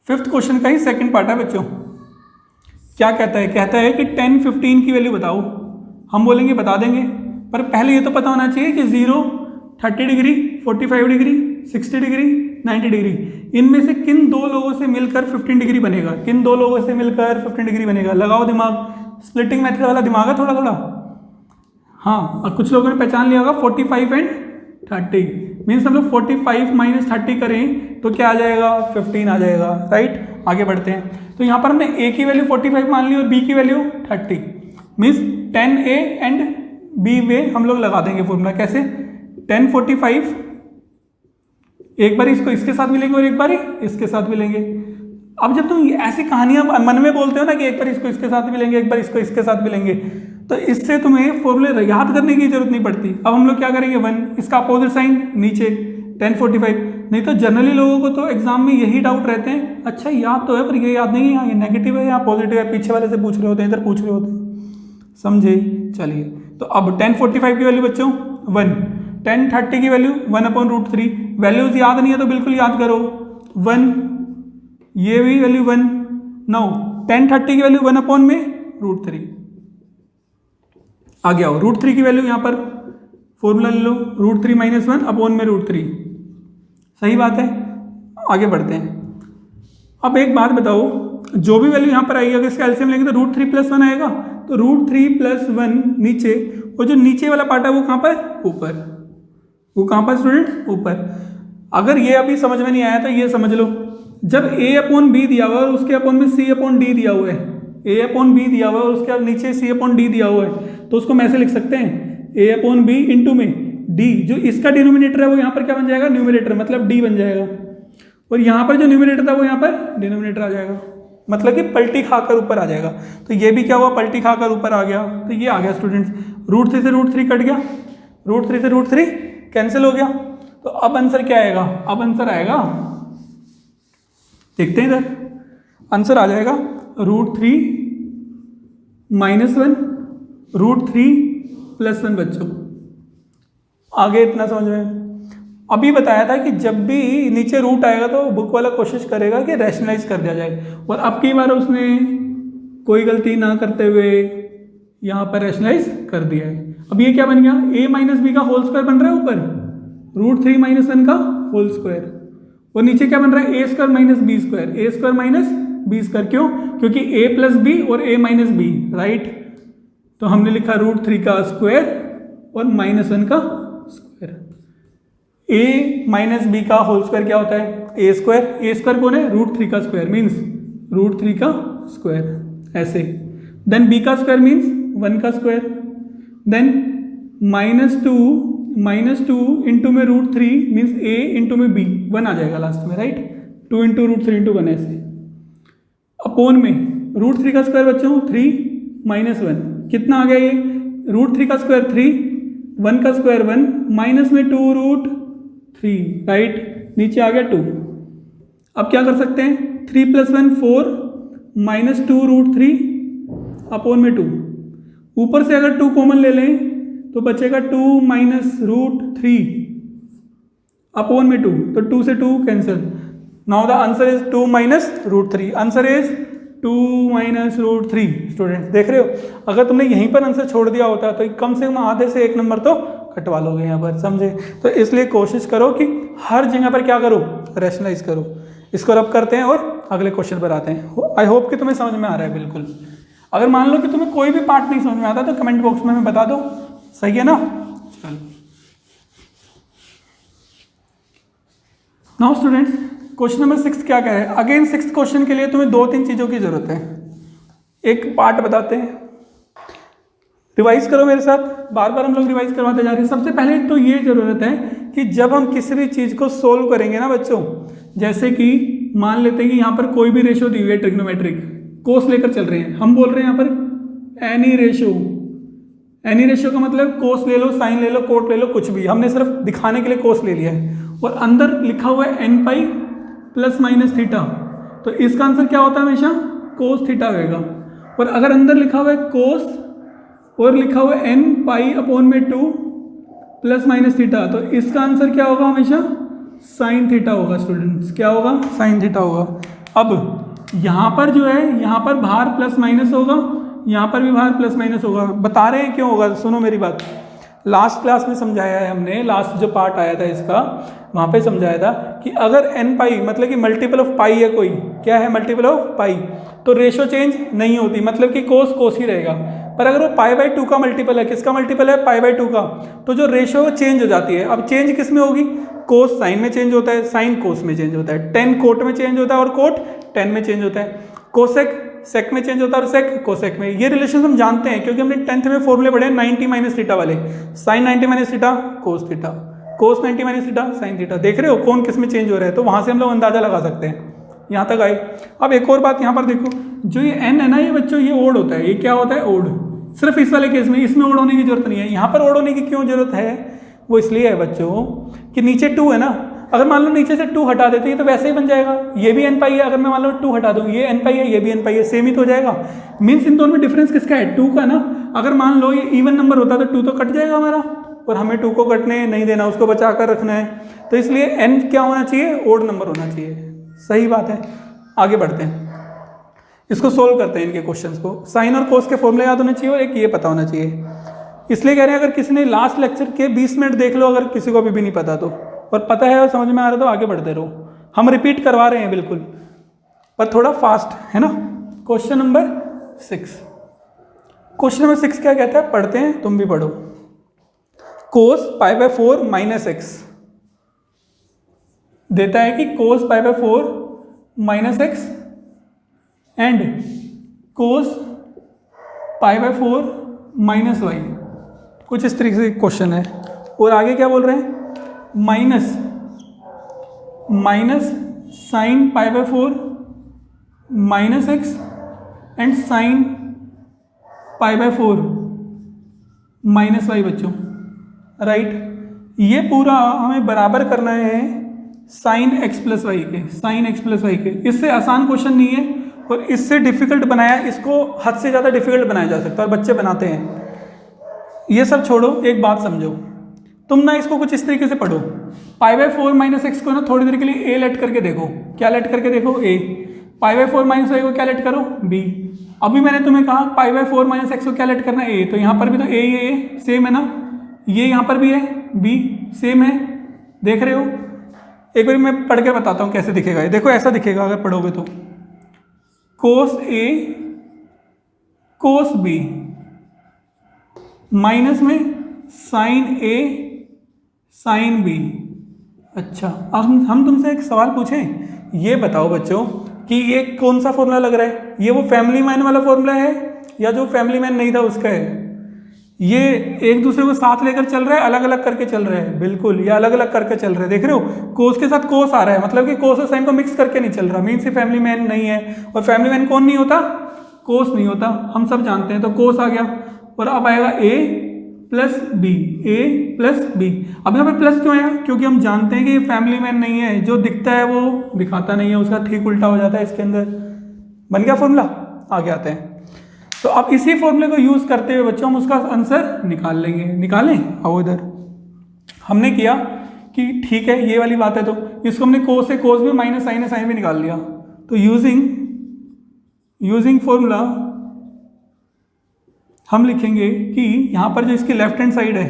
A: 5th क्वेश्चन का ही सेकंड पार्ट है बच्चों। क्या कहता है, कहता है कि 10, 15 की वैल्यू बताओ। हम बोलेंगे बता देंगे, पर पहले ये तो पता होना चाहिए कि 0, 30 डिग्री, 45 डिग्री, 60 डिग्री, 90 डिग्री, इनमें से किन दो लोगों से मिलकर 15 डिग्री बनेगा, किन दो लोगों से मिलकर 15 डिग्री बनेगा। लगाओ दिमाग, स्प्लिटिंग मेथड वाला दिमाग है थोड़ा थोड़ा। हाँ, और कुछ लोगों ने पहचान लिया होगा 45 एंड 30, मीन्स हम लोग 45 माइनस 30 करें तो क्या आ जाएगा, 15 आ जाएगा, राइट। आगे बढ़ते हैं, तो यहाँ पर हमने ए की वैल्यू 45 मान ली और बी की value 30, means 10A and B में हम लोग लगा देंगे फॉर्मूला। कैसे, 10, 45, एक बार इसको इसके साथ मिलेंगे और एक बार इसके साथ मिलेंगे। अब जब तुम ऐसी कहानियां मन में बोलते हो ना कि एक बार इसको इसके साथ मिलेंगे, एक बार इसको इसके साथ मिलेंगे, तो इससे तुम्हें फॉर्मूले याद करने की जरूरत नहीं पड़ती। अब हम लोग क्या करेंगे, 1, इसका अपोजिट साइन नीचे, 10, 45। नहीं तो जनरली लोगों को तो एग्जाम में यही डाउट रहते हैं, अच्छा याद तो है पर ये याद नहीं है, यहाँ ये नेगेटिव है, यहाँ पॉजिटिव है, पीछे वाले से पूछ रहे होते हैं, इधर पूछ रहे होते हैं, समझे। चलिए, तो अब 10, 45 की वैल्यू बच्चों 1, 10, 30 की वैल्यू 1/√3। वैल्यूज याद नहीं है तो बिल्कुल याद करो, 1, ये भी वैल्यू 1, 9, 10, 30 की वैल्यू 1/√3। आ गया हो √3 की वैल्यू, यहाँ पर फॉर्मूला ले लो, √3 - 1/√3। सही बात है। आगे बढ़ते हैं। अब एक बात बताओ, जो भी वैल्यू यहाँ पर आएगी अगर इसका एलसीएम लेंगे तो √3 + 1 आएगा, तो √3 + 1 नीचे, और जो नीचे वाला पार्ट है वो कहाँ पर, ऊपर। वो कहाँ पर स्टूडेंट, ऊपर। अगर ये अभी समझ में नहीं आया तो ये समझ लो, जब A/B दिया हुआ है और उसके अपॉन में C/D दिया हुआ है, A/B दिया हुआ है और उसके नीचे C/D दिया हुआ है, तो उसको मैं ऐसे लिख सकते हैं, A/B इंटू में D, जो इसका डिनोमिनेटर है वो यहाँ पर क्या बन जाएगा, न्यूमिनेटर, मतलब D बन जाएगा, और यहाँ पर जो न्यूमिनेटर था वो यहाँ पर डिनोमिनेटर आ जाएगा, मतलब कि पलटी खाकर ऊपर आ जाएगा। तो ये भी क्या हुआ, पलटी खाकर ऊपर आ गया, तो ये आ गया स्टूडेंट्स। √3 से √3 कट गया, √3 से √3 कैंसिल हो गया, तो अब आंसर क्या आएगा, अब आंसर आएगा, देखते हैं इधर, आंसर आ जाएगा √3 - 1, √3 + 1 बच्चों। आगे इतना समझ में। अभी बताया था कि जब भी नीचे रूट आएगा तो बुक वाला कोशिश करेगा कि रैशनलाइज कर दिया जाए, और अब की बार उसने कोई गलती ना करते हुए यहाँ पर रैशनलाइज कर दिया है। अब ये क्या बन गया, A - B का होल स्क्वायर बन रहा है ऊपर, √3 - 1 का होल स्क्वायर, और नीचे क्या बन रहा है, A² - B², A² - B²। क्यों, क्योंकि A + B और A - B, राइट। तो हमने लिखा √3 का स्क्वायर और -1 का स्क्वायर। A - B का होल स्क्वायर क्या होता है, A² कौन है, √3 का स्क्वायर, मीन्स √3 का स्क्वायर, ऐसे। देन B का स्क्वायर मीन्स 1 का स्क्वायर, देन -2 इंटू में √3 मीन्स A इंटू में B, 1 आ जाएगा लास्ट में, राइट। 2 इंटू √3 इंटू 1 ऐसे, अपोन में √3 का स्क्वायर बच्चों 3 - 1, कितना आ गया ये, √3 का स्क्वायर 3, 1 का स्क्वायर 1, माइनस में 2√3, राइट, नीचे आ गया 2। अब क्या कर सकते हैं, 3 + 1 4 -2√3 अपोन में 2, ऊपर से अगर 2 कॉमन ले लें तो बचेगा 2 - √3 अपोन में 2, तो 2 से 2 cancel. Now the answer is 2 - √3, answer is 2 - √3। Students देख रहे हो, अगर तुमने यहीं पर आंसर छोड़ दिया होता तो कम से कम आधे से 1 नंबर तो कटवा लोगे यहाँ पर, समझे। तो इसलिए कोशिश करो कि हर जगह पर क्या करो, रैशनलाइज करो। इसको रब करते हैं और अगले क्वेश्चन पर आते हैं। आई होप कि तुम्हें समझ में आ रहा है बिल्कुल। अगर मान लो कि तुम्हें कोई भी पार्ट नहीं समझ में आता तो कमेंट बॉक्स में हमें बता दो, सही है ना। चलो नाउ स्टूडेंट्स, क्वेश्चन नंबर 6 क्या कह रहा है। अगेन 6th क्वेश्चन के लिए तुम्हें 2-3 चीज़ों की जरूरत है। एक पार्ट बताते हैं, रिवाइज करो मेरे साथ, बार बार हम लोग रिवाइज करवाते जा रहे हैं। सबसे पहले तो ये जरूरत है कि जब हम किसी भी चीज़ को सोल्व करेंगे ना बच्चों, जैसे कि मान लेते हैं कि यहाँ पर कोई भी रेशो दी हुई है ट्रिग्नोमेट्रिक, कोस लेकर चल रहे हैं, हम बोल रहे हैं यहाँ पर एनी रेशो का मतलब कोस ले लो, साइन ले लो, कोट ले लो, कुछ भी, हमने सिर्फ दिखाने के लिए कोस ले लिया है, और अंदर लिखा हुआ है n पाई प्लस माइनस थीटा, तो इसका आंसर क्या होता है हमेशा कोस थीटा होगा। और अगर अंदर लिखा हुआ है कोस और लिखा हुआ है n पाई अपॉन में 2 प्लस माइनस थीटा, तो इसका आंसर क्या होगा हमेशा साइन थीटा होगा स्टूडेंट्स। क्या होगा साइन थीटा होगा। अब यहाँ पर जो है यहाँ पर बाहर प्लस माइनस होगा, यहाँ पर भी बाहर प्लस माइनस होगा। बता रहे हैं क्यों होगा, सुनो मेरी बात। लास्ट क्लास में समझाया है हमने, लास्ट जो पार्ट आया था इसका वहाँ पे समझाया था कि अगर n पाई मतलब कि मल्टीपल ऑफ पाई है, कोई क्या है मल्टीपल ऑफ पाई, तो रेशो चेंज नहीं होती, मतलब कि कोस कोस ही रहेगा। पर अगर वो पाई बाई 2 का मल्टीपल है, किसका मल्टीपल है पाई बाई 2 का, तो जो रेशो है वो चेंज हो जाती है। अब चेंज किस में होगी, कोस साइन में चेंज होता है, साइन कोस में चेंज होता है, टेन कोट में चेंज होता है और कोट टेन में चेंज होता है, कोसेक सेक में चेंज होता है और सेक कोसेक में। ये रिलेशन हम जानते हैं क्योंकि हमने 10th में फॉर्मूले पढ़े 90 माइनस थीटा वाले, sine 90 minus theta cos theta, cos 90 minus theta sine theta. देख रहे हो कौन किस में चेंज हो रहा है, तो वहां से हम लोग अंदाजा लगा सकते हैं। यहाँ तक आए। अब एक और बात यहाँ पर देखो, जो ये n है ना ये बच्चों ये ओड होता है, ये क्या होता है ओड, सिर्फ इस वाले केस में, इसमें ओड होने की जरूरत नहीं है। यहाँ पर ओड होने की क्यों जरूरत है, वो इसलिए है बच्चों कि नीचे 2 है ना, अगर मान लो नीचे से 2 हटा देते हैं तो वैसे ही बन जाएगा, ये भी n पाई है, अगर मैं मान लो 2 हटा दूँ ये n पाई है, ये भी n पाई है, सेम ही तो हो जाएगा। मीन्स इन दोनों में डिफरेंस किसका है 2 का ना। अगर मान लो ये इवन नंबर होता तो 2 तो कट जाएगा हमारा, और हमें 2 को कटने नहीं देना, उसको बचा कर रखना है, तो इसलिए n क्या होना चाहिए ओड नंबर होना चाहिए। सही बात है। आगे बढ़ते हैं, इसको सोल्व करते हैं इनके क्वेश्चंस को। साइन और कोस के फॉर्मूले याद होने चाहिए और एक ये पता होना चाहिए। इसलिए कह रहे हैं अगर किसी ने लास्ट लेक्चर के 20 मिनट देख लो, अगर किसी को अभी भी नहीं पता तो, और पता है और समझ में आ रहा है तो आगे बढ़ते रहो। हम रिपीट करवा रहे हैं बिल्कुल, पर थोड़ा फास्ट है ना। क्वेश्चन नंबर 6, क्वेश्चन नंबर 6 क्या कहता है, पढ़ते हैं, तुम भी पढ़ो। Cos pi by 4 minus x देता है कि cos pi by 4 minus x and cos pi by 4 minus y, कुछ इस तरीके से क्वेश्चन है। और आगे क्या बोल रहे हैं, minus sine pi by 4 minus x and sine pi by 4 minus y बच्चों, राइट। ये पूरा हमें बराबर करना है साइन एक्स प्लस वाई के, साइन एक्स प्लस वाई के। इससे आसान क्वेश्चन नहीं है और इससे डिफिकल्ट बनाया, इसको हद से ज़्यादा डिफिकल्ट बनाया जा सकता है और बच्चे बनाते हैं। ये सब छोड़ो, एक बात समझो, तुम ना इसको कुछ इस तरीके से पढ़ो, पाई बाय 4 माइनस एक्स को ना थोड़ी देर के लिए ए लेट करके देखो, क्या लेट करके देखो ए, पाई बाय 4 माइनस वाई को क्या लेट करो बी। अभी मैंने तुम्हें कहा पाई बाय 4 माइनस एक्स को क्या लेट करना है ए, तो यहाँ पर भी तो ए ही है, सेम है ना, ये यहाँ पर भी है बी, सेम है, देख रहे हो। एक बार मैं पढ़ के बताता हूँ कैसे दिखेगा ये, देखो ऐसा दिखेगा अगर पढ़ोगे तो, कोस ए कोस बी माइनस में साइन ए साइन बी। अच्छा, अब हम तुमसे एक सवाल पूछें, ये बताओ बच्चों कि ये कौन सा फॉर्मूला लग रहा है, ये वो फैमिली मैन वाला फॉर्मूला है या जो फैमिली मैन नहीं था उसका है। ये एक दूसरे को साथ लेकर चल रहा है, अलग अलग करके चल रहा है, बिल्कुल ये अलग अलग करके चल रहा है, देख रहे हो। कोस के साथ कोस आ रहा है, मतलब कि कोस और साइन को मिक्स करके नहीं चल रहा, मीन्स ये फैमिली मैन नहीं है। और फैमिली मैन कौन नहीं होता, कोस नहीं होता, हम सब जानते हैं, तो कोस आ गया। और अब आएगा ए प्लस बी, ए प्लस बी। अब यहाँ पे प्लस क्यों आया, क्योंकि हम जानते हैं कि ये फैमिली मैन नहीं है, जो दिखता है वो दिखाता नहीं है, उसका ठीक उल्टा हो जाता है इसके अंदर। बन गया फॉर्मूला, आगे आते हैं। तो अब इसी फॉर्मूले को यूज करते हुए बच्चों हम उसका आंसर निकाल लेंगे। निकालें, आओ इधर। हमने किया कि ठीक है ये वाली बात है, तो इसको हमने कोस से कोस भी माइनस साइन है साइन भी निकाल लिया। तो यूजिंग फॉर्मूला हम लिखेंगे कि यहाँ पर जो इसकी लेफ्ट हैंड साइड है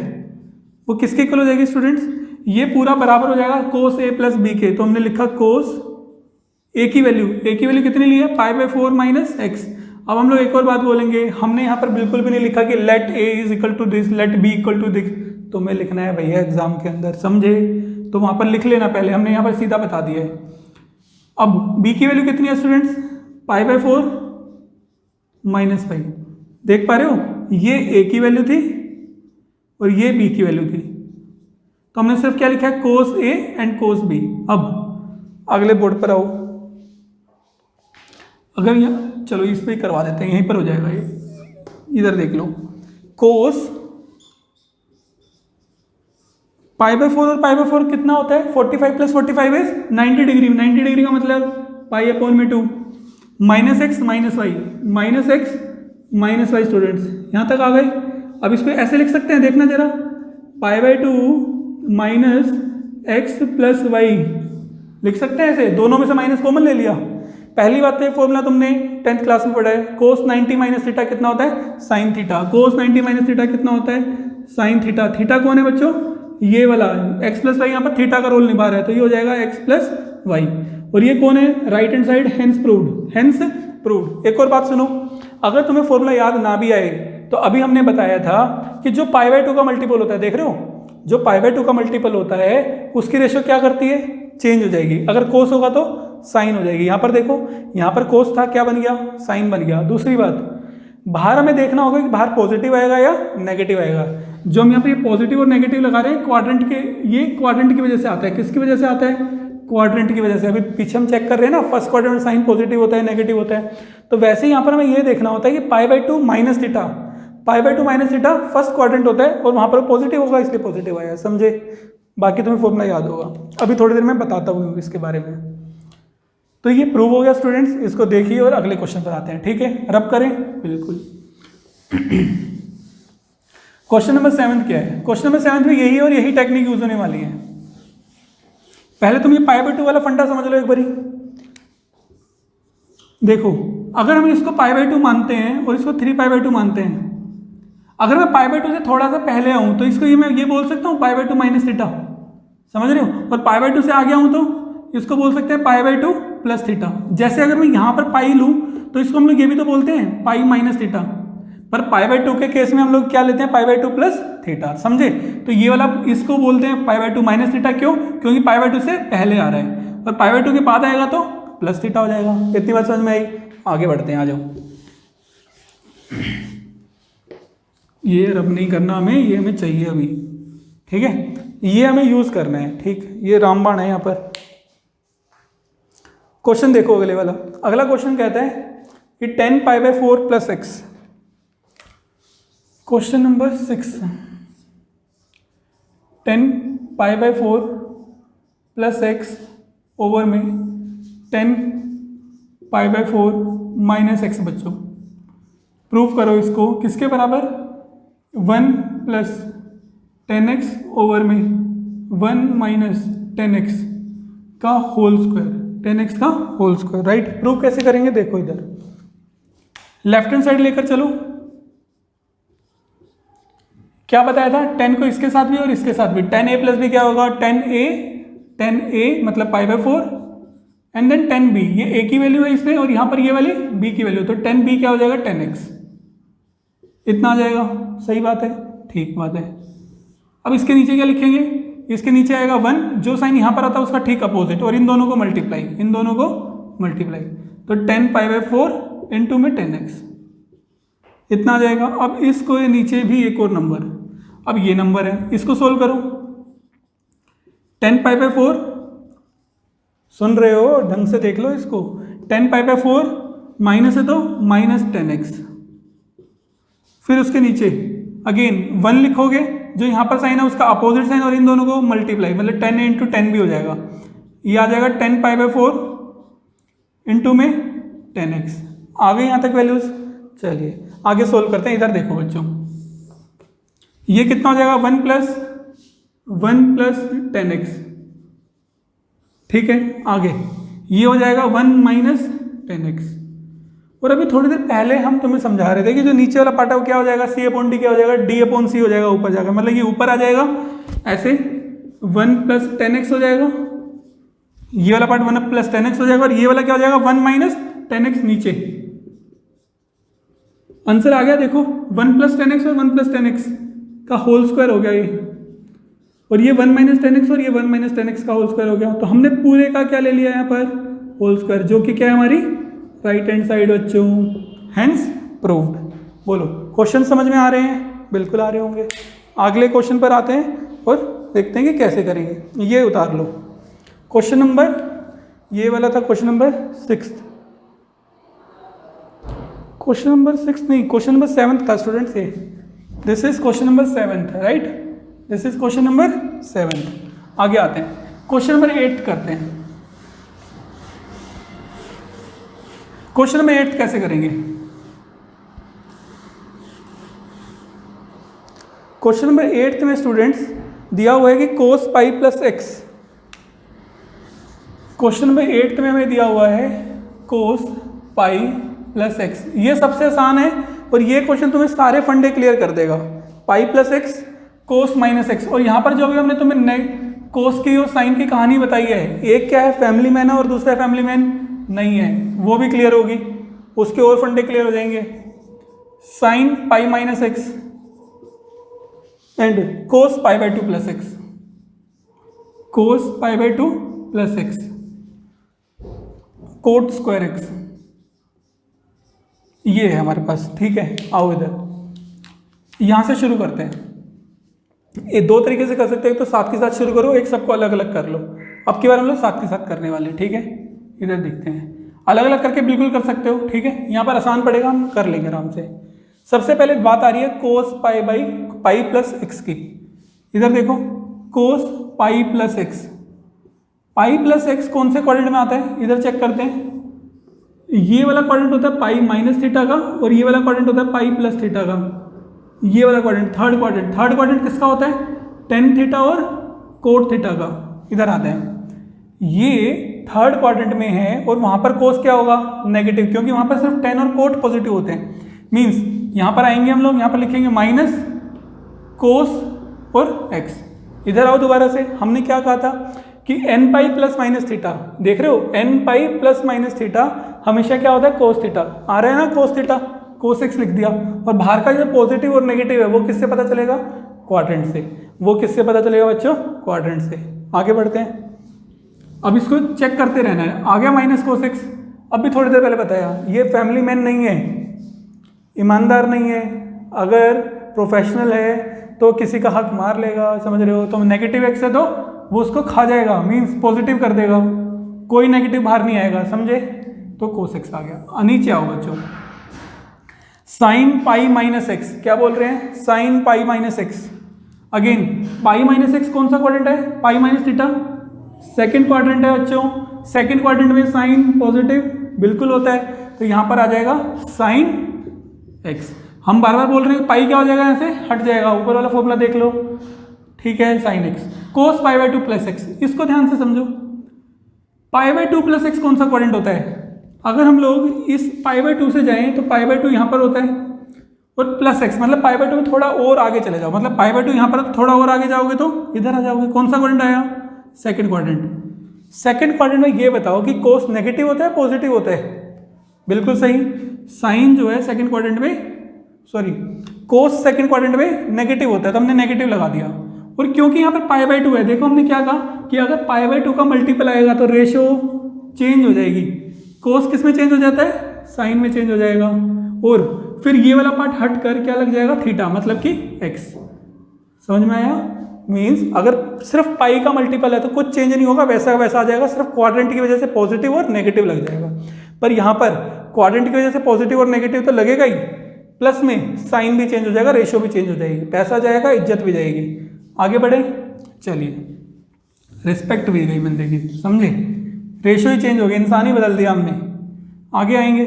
A: वो किसके इक्वल हो जाएगी स्टूडेंट्स, ये पूरा बराबर हो जाएगा कोस ए प्लस बी के। तो हमने लिखा कोस ए की वैल्यू कितनी ली है, पाई बाय 4 माइनस एक्स। अब हम लोग एक और बात बोलेंगे, हमने यहाँ पर बिल्कुल भी नहीं लिखा कि let A is equal to this, let B equal to this. तुम्हें लिखना है भैया एग्जाम के अंदर, समझे, तो वहाँ पर लिख लेना पहले, हमने यहाँ पर सीधा बता दिया है। अब बी की वैल्यू कितनी है students, pi by 4 minus pi, देख पा रहे हो, ये ए की वैल्यू थी और ये बी की वैल्यू थी। तो हमने सिर्फ क्या लिखा है, कोस ए एंड कोस बी। अब अगले बोर्ड पर आओ, अगर यहाँ चलो इस पर ही करवा देते हैं, यहीं पर हो जाएगा ये। इधर देख लो, π/4 और π/4 कितना होता है? 45 + 45 इज 90 डिग्री। 90 डिग्री का मतलब π/2 -x -y स्टूडेंट्स, यहाँ तक आ गए। अब इसको ऐसे लिख सकते हैं, देखना जरा, π/2 -x + y लिख सकते हैं ऐसे, दोनों में से माइनस कॉमन ले लिया। पहली बात तो फॉर्मूला तुमने 10th क्लास में पढ़ा है, cos 90 - थीटा कितना होता है? sin theta. cos 90 - थीटा कितना होता है? sin theta. थीटा कौन है बच्चों? ये वाला x + y, यहाँ पर थीटा का रोल निभा रहा है, तो ये हो जाएगा x + y। और ये कौन है? Right hand side, hence proved. एक और बात सुनो, अगर तुम्हें फॉर्मूला याद ना भी आए तो अभी हमने बताया था कि जो π/2 का मल्टीपल होता है, देख रहे हो, जो π/2 का मल्टीपल होता है उसकी रेशियो क्या करती है? चेंज हो जाएगी। अगर कोस होगा तो साइन हो जाएगी। यहाँ पर देखो, यहाँ पर कोस था, क्या बन गया? साइन बन गया। दूसरी बात, बाहर हमें देखना होगा कि बाहर पॉजिटिव आएगा या नेगेटिव आएगा। जो हम यहाँ पे पॉजिटिव और नेगेटिव लगा रहे हैं क्वाड्रेंट के, ये क्वाड्रेंट की वजह से आता है। किसकी वजह से आता है? क्वाड्रेंट की वजह से। अभी पीछे हम चेक कर रहे हैं ना, फर्स्ट क्वाड्रेंट में साइन पॉजिटिव होता है, नेगेटिव होता है। तो वैसे ही यहाँ पर हमें ये देखना होता है कि π/2 - थीटा, π/2 - थीटा फर्स्ट क्वाड्रेंट होता है और वहाँ पर पॉजिटिव होगा, इसलिए पॉजिटिव आया। समझे? बाकी तुम्हें फॉर्मूला याद होगा, अभी थोड़ी देर में बताता हूँ इसके बारे में। तो ये प्रूव हो गया स्टूडेंट्स, इसको देखिए और अगले क्वेश्चन पर आते हैं। ठीक है, रब करें, बिल्कुल। क्वेश्चन नंबर 7 क्या है? क्वेश्चन नंबर 7 में यही और यही टेक्निक यूज होने वाली है। पहले तुम ये π/2 वाला फंडा समझ लो एक बारी। देखो, अगर हम इसको π/2 मानते हैं और इसको 3π/2 मानते हैं, अगर मैं π/2 से थोड़ा सा पहले आऊं तो इसको मैं ये बोल सकता हूँ π/2 - थीटा, समझ रहे हो? और π/2 से आगे आऊं तो इसको बोल सकते हैं π/2 + थीटा। जैसे अगर मैं यहाँ पर पाई लूँ तो इसको हम लोग ये भी तो बोलते हैं π - थीटा, पर π/2 के केस में हम लोग क्या लेते हैं? π/2 + थीटा। समझे? तो ये वाला इसको बोलते हैं π/2 - थीटा। क्यों? क्योंकि π/2 से पहले आ रहा है और π/2 के बाद आएगा तो प्लस थीटा हो जाएगा। इतनी बात समझ में आई? आगे बढ़ते हैं, आ जाओ। ये रब नहीं करना हमें, ये हमें चाहिए अभी। ठीक है, ये हमें यूज करना है। ठीक, ये रामबाण है यहाँ पर। क्वेश्चन देखो अगले वाला। अगला क्वेश्चन कहता है कि 10π/4 + x। Question number 6, 10π/4 + x over में 10π/4 - x बच्चों। प्रूफ करो इसको, किसके बराबर? 1 + 10x ओवर में 1 - 10x का होल स्क्वायर, 10x का होल स्क्वायर। राइट, प्रूफ कैसे करेंगे? देखो इधर लेफ्ट हैंड साइड लेकर चलो। क्या बताया था? 10 को इसके साथ भी और इसके साथ भी। 10a + b क्या होगा? 10a मतलब π/4 एंड देन 10b, ये a की वैल्यू है इसमें और यहाँ पर ये वाली b की वैल्यू, तो 10b क्या हो जाएगा? 10x। इतना आ जाएगा। सही बात है, ठीक बात है। अब इसके नीचे क्या लिखेंगे? इसके नीचे आएगा 1, जो साइन यहाँ पर आता है उसका ठीक अपोजिट, और इन दोनों को मल्टीप्लाई, तो 10π/4 इंटू में 10x, इतना आ जाएगा। अब इसको ये नीचे भी एक और नंबर, अब ये नंबर है, इसको सोल्व करो। 10π/4, सुन रहे हो? ढंग से देख लो इसको। 10π/4 माइनस है तो -10x, फिर उसके नीचे अगेन 1 लिखोगे, जो यहाँ पर साइन है उसका अपोजिट साइन, और इन दोनों को मल्टीप्लाई, मतलब 10 इंटू 10 भी हो जाएगा। ये आ जाएगा 10π/4 इंटू में 10x। आ गई यहाँ तक वैल्यूज? चलिए आगे सोल्व करते हैं। इधर देखो बच्चों, ये कितना हो जाएगा? 1 + 10x। ठीक है, आगे ये हो जाएगा 1 - 10x। और अभी थोड़ी देर पहले हम तुम्हें समझा रहे थे कि जो नीचे वाला पार्ट है वो क्या हो जाएगा? C/D क्या हो जाएगा? D/C हो जाएगा, ऊपर जाएगा, मतलब ये ऊपर आ जाएगा ऐसे 1 + 10x हो जाएगा। ये वाला पार्ट 1 + 10x हो जाएगा, और ये वाला क्या हो जाएगा? 1 - 10x नीचे। आंसर आ गया, देखो 1 + 10x और 1 + 10x का होल स्क्वायर हो गया ये, और ये 1 - 10x और ये 1 - 10x का होल स्क्वायर हो गया। तो हमने पूरे का क्या ले लिया यहाँ पर? होल स्क्वायर, जो कि क्या है? हमारी राइट हैंड साइड बच्चों, हेंस प्रूव्ड। बोलो, क्वेश्चन समझ में आ रहे हैं? बिल्कुल आ रहे होंगे। अगले क्वेश्चन पर आते हैं और देखते हैं कि कैसे करेंगे। ये उतार लो क्वेश्चन नंबर, ये वाला था क्वेश्चन नंबर 6, क्वेश्चन नंबर 6 नहीं, क्वेश्चन नंबर 7 था स्टूडेंट्स। ये this is question number 7, right? This is question number 7। आगे आते हैं, क्वेश्चन नंबर 8 करते हैं। क्वेश्चन नंबर 8 कैसे करेंगे? क्वेश्चन नंबर 8 में स्टूडेंट्स दिया हुआ है कि cos पाई प्लस एक्स। क्वेश्चन नंबर 8 में हमें दिया हुआ है cos पाई प्लस एक्स। ये सबसे आसान है और ये क्वेश्चन तुम्हें सारे फंडे क्लियर कर देगा। पाई प्लस एक्स, कोस माइनस एक्स, और यहाँ पर जो भी हमने तुम्हें कोस की और साइन की कहानी बताई है, एक क्या है फैमिली मैन है और दूसरा फैमिली मैन नहीं है, वो भी क्लियर होगी, उसके और फंडे क्लियर हो जाएंगे। Sign pi minus x and cos pi by 2 plus x, cos pi by 2 plus x, coat square x, ये है हमारे पास। ठीक है, आओ इधर यहां से शुरू करते हैं। ये दो तरीके से कर सकते हैं, तो साथ के साथ शुरू करो, एक सबको अलग अलग कर लो। अब की बार हम लोग साथ के साथ करने वाले हैं। ठीक है, इधर देखते हैं, अलग अलग करके बिल्कुल कर सकते हो। ठीक है, यहाँ पर आसान पड़ेगा, हम कर लेंगे आराम से। सबसे पहले बात आ रही है cos pi by pi plus x की। इधर देखो, cos pi plus x, pi plus x कौन से क्वाड्रेंट में आता है? इधर चेक करते हैं। ये वाला क्वाड्रेंट होता है पाई माइनस थीटा का, और ये वाला क्वाड्रेंट होता है पाई प्लस थीटा का। ये वाला क्वाड्रेंट थर्ड क्वाड्रेंट किसका होता है? टेन थीटा और कोट थीटा का। इधर आते हैं, ये थर्ड क्वाड्रेंट में है और वहां पर कोस क्या होगा? नेगेटिव, क्योंकि वहां पर सिर्फ टेन और कोट पॉजिटिव होते हैं। मींस यहां पर आएंगे हम लोग, यहां पर लिखेंगे माइनस कोस और एक्स। इधर आओ दोबारा से, हमने क्या कहा था कि n pi plus minus theta, देख रहे हो, n pi plus minus theta हमेशा क्या होता है? Cos theta. आ रहा है ना कोस थीटा, कोस एक्स लिख दिया। और बाहर का जो पॉजिटिव और नेगेटिव है वो किससे पता चलेगा? क्वाड्रेंट से। वो किससे पता चलेगा बच्चों? क्वाड्रेंट से। आगे बढ़ते हैं, अब इसको चेक करते रहना है। आ गया माइनस कोस एक्स। अब भी थोड़ी देर पहले बताया, ये फैमिली मैन नहीं है, ईमानदार नहीं है, अगर प्रोफेशनल है तो किसी का हक मार लेगा, समझ रहे हो? तो नेगेटिव एक्स है तो वो उसको खा जाएगा, मीन्स पॉजिटिव कर देगा, कोई नेगेटिव बाहर नहीं आएगा, समझे? तो कोस एक्स आ गया। नीचे आओ बच्चों, साइन पाई माइनस एक्स, क्या बोल रहे हैं? Sign pi minus x. Again pi minus x कौन सा क्वाड्रेंट है? Pi minus theta, second quadrant है बच्चों। सेकेंड क्वाड्रेंट में साइन पॉजिटिव बिल्कुल होता है, तो यहां पर आ जाएगा साइन एक्स। हम बार बार बोल रहे हैं पाई क्या हो जाएगा? यहाँ से हट जाएगा, ऊपर वाला फॉर्मूला देख लो। ठीक है, sine x. Cos pi by 2 plus x, इसको ध्यान से समझो। पाई बाई 2 प्लस एक्स कौन सा क्वाड्रेंट होता है? अगर हम लोग इस पाई बाई 2 से जाएं तो पाई बाई 2 यहाँ पर होता है, और प्लस एक्स मतलब पाई बाई 2 में थोड़ा और आगे चले जाओ, मतलब पाई बाई 2 यहाँ पर थोड़ा और आगे जाओगे तो इधर आ जाओगे। कौन सा क्वाड्रेंट आया? Second quadrant. सेकंड क्वाड्रेंट में ये बताओ कि कोस नेगेटिव होता है पॉजिटिव होता है? बिल्कुल सही, साइन जो है सेकंड क्वाड्रेंट में, सॉरी कोस सेकंड क्वाड्रेंट में नेगेटिव होता है, तो हमने नेगेटिव लगा दिया। और क्योंकि यहाँ पर पाई बाई 2 है, देखो हमने क्या कहा कि अगर पाई बाई 2 का मल्टीपल आएगा तो रेशो चेंज हो जाएगी। कोस किस में चेंज हो जाता है? साइन में चेंज हो जाएगा, और फिर ये वाला पार्ट हट कर क्या लग जाएगा? थीटा, मतलब कि एक्स। समझ में आया? मीन्स अगर सिर्फ पाई का मल्टीपल है तो कुछ चेंज नहीं होगा, वैसा वैसा आ जाएगा, सिर्फ क्वाड्रेंट की वजह से पॉजिटिव और नेगेटिव लग जाएगा। पर यहाँ पर क्वाड्रेंट की वजह से पॉजिटिव और नेगेटिव तो लगेगा ही, प्लस में साइन भी चेंज हो जाएगा, रेशियो भी चेंज हो जाएगी, पैसा जाएगा, इज्जत भी जाएगी। आगे बढ़े, चलिए, रिस्पेक्ट भी गई बंदे की, समझे? रेशियो ही चेंज हो गया, इंसान ही बदल दिया हमने। आगे आएंगे,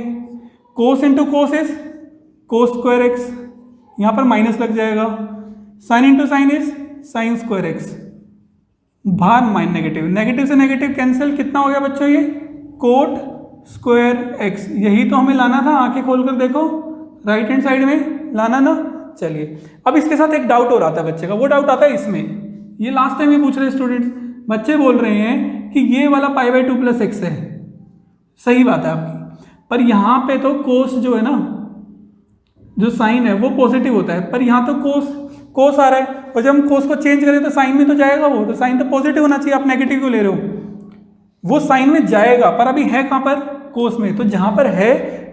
A: cos into cos is cos square x, यहाँ पर माइनस लग जाएगा। Sine into sine is sine square x, बाहर माइन नेगेटिव, नेगेटिव से नेगेटिव कैंसिल, कितना हो गया बच्चों? ये कोट स्क्वायर एक्स। यही तो हमें लाना था, आंखें खोलकर देखो, राइट हैंड साइड में लाना ना। चलिए, अब इसके साथ एक डाउट हो रहा था बच्चे का, वो डाउट आता है इसमें, ये लास्ट टाइम ये पूछ रहे स्टूडेंट्स, बच्चे बोल रहे हैं कि ये वाला पाई बाई 2 प्लस एक्स है। सही बात है आपकी, पर यहाँ पे तो कोस जो है ना, जो साइन है वो पॉजिटिव होता है, पर यहाँ तो कोस आ रहा है, और जब हम कोस को चेंज करें तो साइन में तो जाएगा वो, तो साइन तो पॉजिटिव होना चाहिए, आप नेगेटिव क्यों ले रहे हो? वो साइन में जाएगा, पर अभी है कहाँ पर? कोस में। तो जहाँ पर है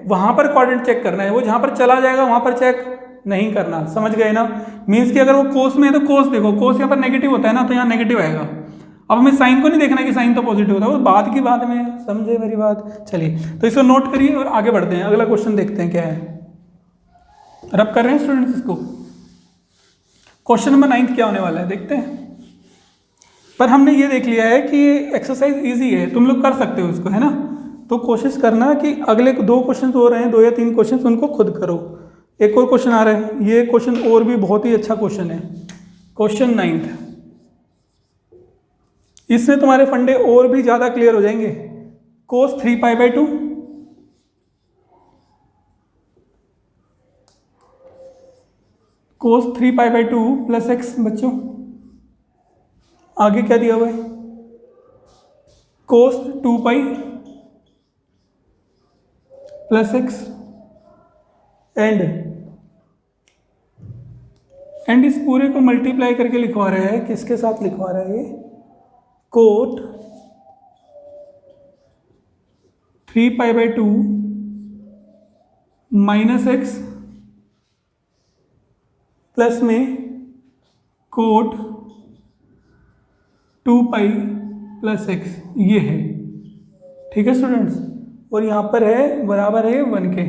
A: वहाँ पर क्वाड्रेंट चेक करना है, वो जहाँ पर चला जाएगा वहाँ पर चेक नहीं करना, समझ गए ना? मीन्स कि अगर वो कोस में है तो कोस देखो, कोस यहाँ पर नेगेटिव होता है ना, तो यहाँ नेगेटिव आएगा। अब हमें साइन को नहीं देखना कि साइन तो पॉजिटिव होता है, वो बाद की बात में, समझे मेरी बात? चलिए, तो इसको नोट करिए और आगे बढ़ते हैं, अगला क्वेश्चन देखते हैं क्या है। रब कर रहे हैं स्टूडेंट्स इसको। क्वेश्चन नंबर 9 क्या होने वाला है देखते हैं। पर हमने ये देख लिया है कि ये एक्सरसाइज इजी है, तुम लोग कर सकते हो इसको, है ना। तो कोशिश करना कि अगले 2 क्वेश्चन हो रहे हैं, 2 या 3 क्वेश्चन उनको खुद करो। एक और क्वेश्चन आ रहा है, ये क्वेश्चन और भी बहुत ही अच्छा क्वेश्चन है, क्वेश्चन 9th। इसमें तुम्हारे फंडे और भी ज़्यादा क्लियर हो जाएंगे। कोस 3π/2 कोस 3π/2 प्लस एक्स। बच्चों आगे क्या दिया हुआ है, कोस 2π प्लस एक्स एंड इस पूरे को मल्टीप्लाई करके लिखवा रहा है, किसके साथ लिखवा रहा है ये, कोट 3π/2 माइनस एक्स प्लस में कोट 2π प्लस एक्स, ये है। ठीक है स्टूडेंट्स, और यहाँ पर है बराबर है 1 के।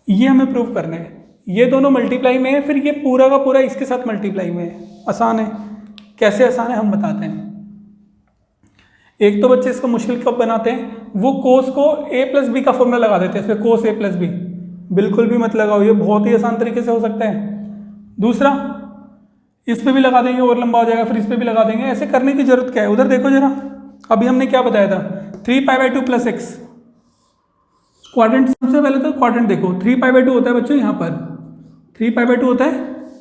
A: ये हमें प्रूव करना है। ये दोनों मल्टीप्लाई में है, फिर ये पूरा का पूरा इसके साथ मल्टीप्लाई में है। आसान है, कैसे आसान है हम बताते हैं। एक तो बच्चे इसको मुश्किल कब बनाते हैं, वो कोस को a प्लस बी का फॉर्मूला लगा देते हैं, इसमें कोस a प्लस बी। बिल्कुल भी मत लगाओ, ये बहुत ही आसान तरीके से हो सकता है। दूसरा, इस पे भी लगा देंगे और लंबा हो जाएगा, फिर इस पे भी लगा देंगे। ऐसे करने की जरूरत क्या है, उधर देखो जरा, अभी हमने क्या बताया था, 3π/2 प्लस एक्स। क्वाड्रेंट, सबसे पहले तो क्वाड्रेंट देखो, 3π/2 होता है बच्चों यहाँ पर, 3π/2 होता है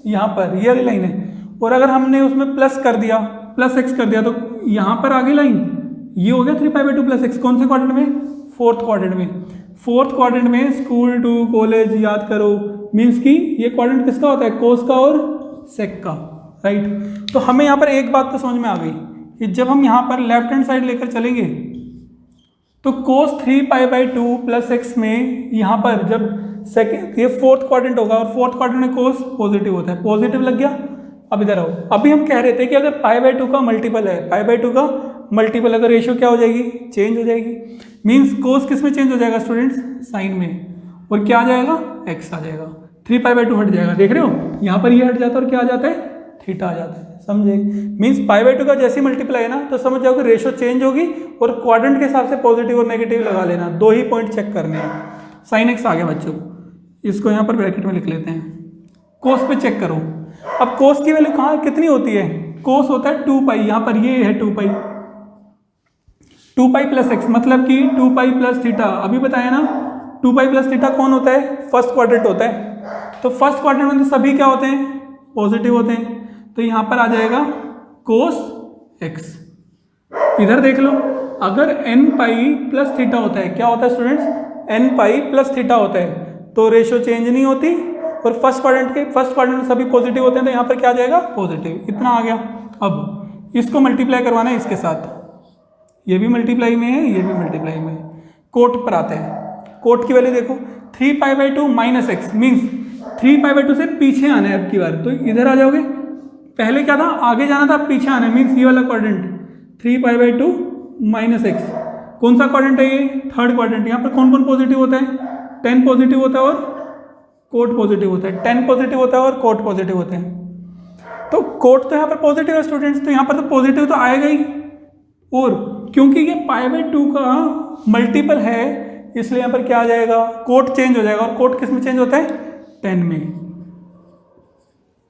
A: यहाँ पर, ये वाली लाइन है। और अगर हमने उसमें प्लस कर दिया, प्लस एक्स कर दिया, तो यहाँ पर आगे लाइन ये हो गया 3π/2 प्लस एक्स। कौन से क्वाड्रेंट में, 4th क्वाड्रेंट में। 4th क्वाड्रेंट में स्कूल टू कॉलेज याद करो, मीन्स कि ये क्वाड्रेंट किसका होता है, कोस का और सेक का, राइट। तो हमें यहाँ पर एक बात तो समझ में आ गई कि जब हम यहाँ पर लेफ्ट हैंड साइड लेकर चलेंगे तो कोस 3π/2 प्लस एक्स में यहाँ पर जब सेकेंड, ये 4th क्वाड्रेंट होगा और 4th क्वाड्रेंट में कोस पॉजिटिव होता है, पॉजिटिव लग गया। अब इधर आओ, अभी हम कह रहे थे कि अगर π/2 का मल्टीपल है, π/2 का मल्टीपल अगर रेशियो क्या हो जाएगी, चेंज हो जाएगी। मीन्स कोस किस में चेंज हो जाएगा स्टूडेंट्स, साइन में, और क्या आ जाएगा, एक्स आ जाएगा। 3π/2 हट जाएगा, देख रहे हो यहाँ पर ये हट जाता है और क्या आ जाता है, थीटा आ जाता है, समझे। मीन्स π/2 का जैसे मल्टीप्लाई है ना, तो समझ जाओ कि रेशियो चेंज होगी, और क्वाड्रेंट के हिसाब से पॉजिटिव और नेगेटिव लगा लेना, 2 ही पॉइंट चेक करने हैं। साइन एक्स आ गया बच्चों, इसको यहाँ पर ब्रैकेट में लिख लेते हैं। कोस पे चेक करो, अब कोस की वैल्यू कहाँ कितनी होती है, कोस होता है 2π, यहाँ पर ये है 2π, 2π प्लस एक्स, मतलब कि 2π प्लस थीटा। अभी बताया ना, 2π प्लस थीटा कौन होता है, फर्स्ट क्वाड्रेंट होता है। तो फर्स्ट क्वाड्रेंट में तो सभी क्या होते हैं, पॉजिटिव होते हैं, तो यहाँ पर आ जाएगा कोस एक्स। इधर देख लो, अगर nπ प्लस थीटा होता है, क्या होता है स्टूडेंट्स, nπ प्लस थीटा होता है, तो रेशियो चेंज नहीं होती, और फर्स्ट क्वाड्रेंट में सभी पॉजिटिव होते हैं, तो यहाँ पर क्या आ जाएगा, पॉजिटिव। इतना आ गया। अब इसको मल्टीप्लाई करवाना है इसके साथ, ये भी मल्टीप्लाई में है, ये भी मल्टीप्लाई में है। कोट पर आते हैं, कोट की वैल्यू देखो, 3π/2 माइनस एक्स, मीन्स 3π/2 से पीछे आना है अब की बार, तो इधर आ जाओगे। पहले क्या था, आगे जाना था, अब पीछे आना है, मीन्स ये वाला क्वाड्रेंट 3π/2 माइनस एक्स। कौन सा क्वाड्रेंट है ये, 3rd क्वाड्रेंट। यहाँ पर कौन कौन पॉजिटिव होता है, 10 पॉजिटिव होता है और कोट पॉजिटिव होता है, 10 पॉजिटिव होता है और कोट पॉजिटिव होते हैं। तो कोट तो यहाँ पर पॉजिटिव है स्टूडेंट्स, तो यहाँ पर तो पॉजिटिव तो आएगा ही, और क्योंकि ये π/2 का मल्टीपल है, इसलिए यहाँ पर क्या आ जाएगा, कोट चेंज हो जाएगा, और कोट किस में चेंज होता है, 10 में,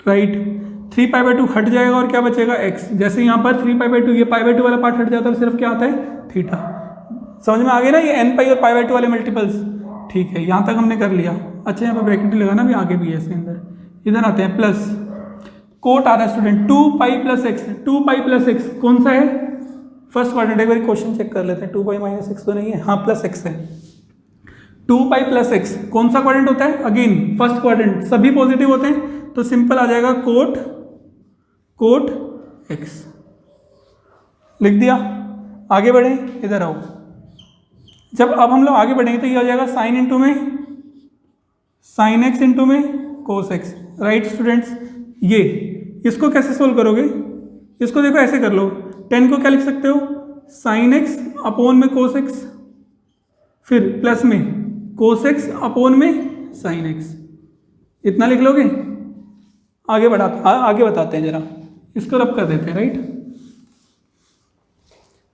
A: राइट। 3π/2 हट जाएगा और क्या बचेगा, x। जैसे यहाँ पर 3π/2, ये π/2 वाला पार्ट हट जाता है, सिर्फ क्या आता है, थीटा। समझ में आ गया ना, ये nπ और π/2 वाले मल्टीपल्स। ठीक है, यहाँ तक हमने कर लिया। अच्छा, यहाँ पर ब्रैकेट लगाना, भी आगे भी है इसके अंदर। इधर आते हैं, प्लस कोट आ रहा है student, 2π plus x. 2π plus x कौन सा है, फर्स्ट क्वाड्रेंट। एक बार क्वेश्चन चेक कर लेते हैं, 2π माइनस एक्स तो नहीं है, हाँ प्लस एक्स है। 2π प्लस एक्स कौन सा क्वाड्रेंट होता है, अगेन फर्स्ट क्वाड्रेंट, सभी पॉजिटिव होते हैं, तो सिंपल आ जाएगा कोट एक्स, लिख दिया। आगे बढ़े, इधर आओ। जब अब हम लोग आगे बढ़ेंगे तो ये आ जाएगा साइन इंटू में साइन एक्स इंटू में कोस एक्स, राइट स्टूडेंट्स। ये इसको कैसे सोल्व करोगे, इसको देखो ऐसे कर लो, 10 को क्या लिख सकते हो, साइन एक्स अपॉन में कोस एक्स, फिर प्लस में कोस एक्स अपॉन में साइन एक्स, इतना लिख लोगे। आगे बताते हैं जरा, इसको रब कर देते हैं, राइट।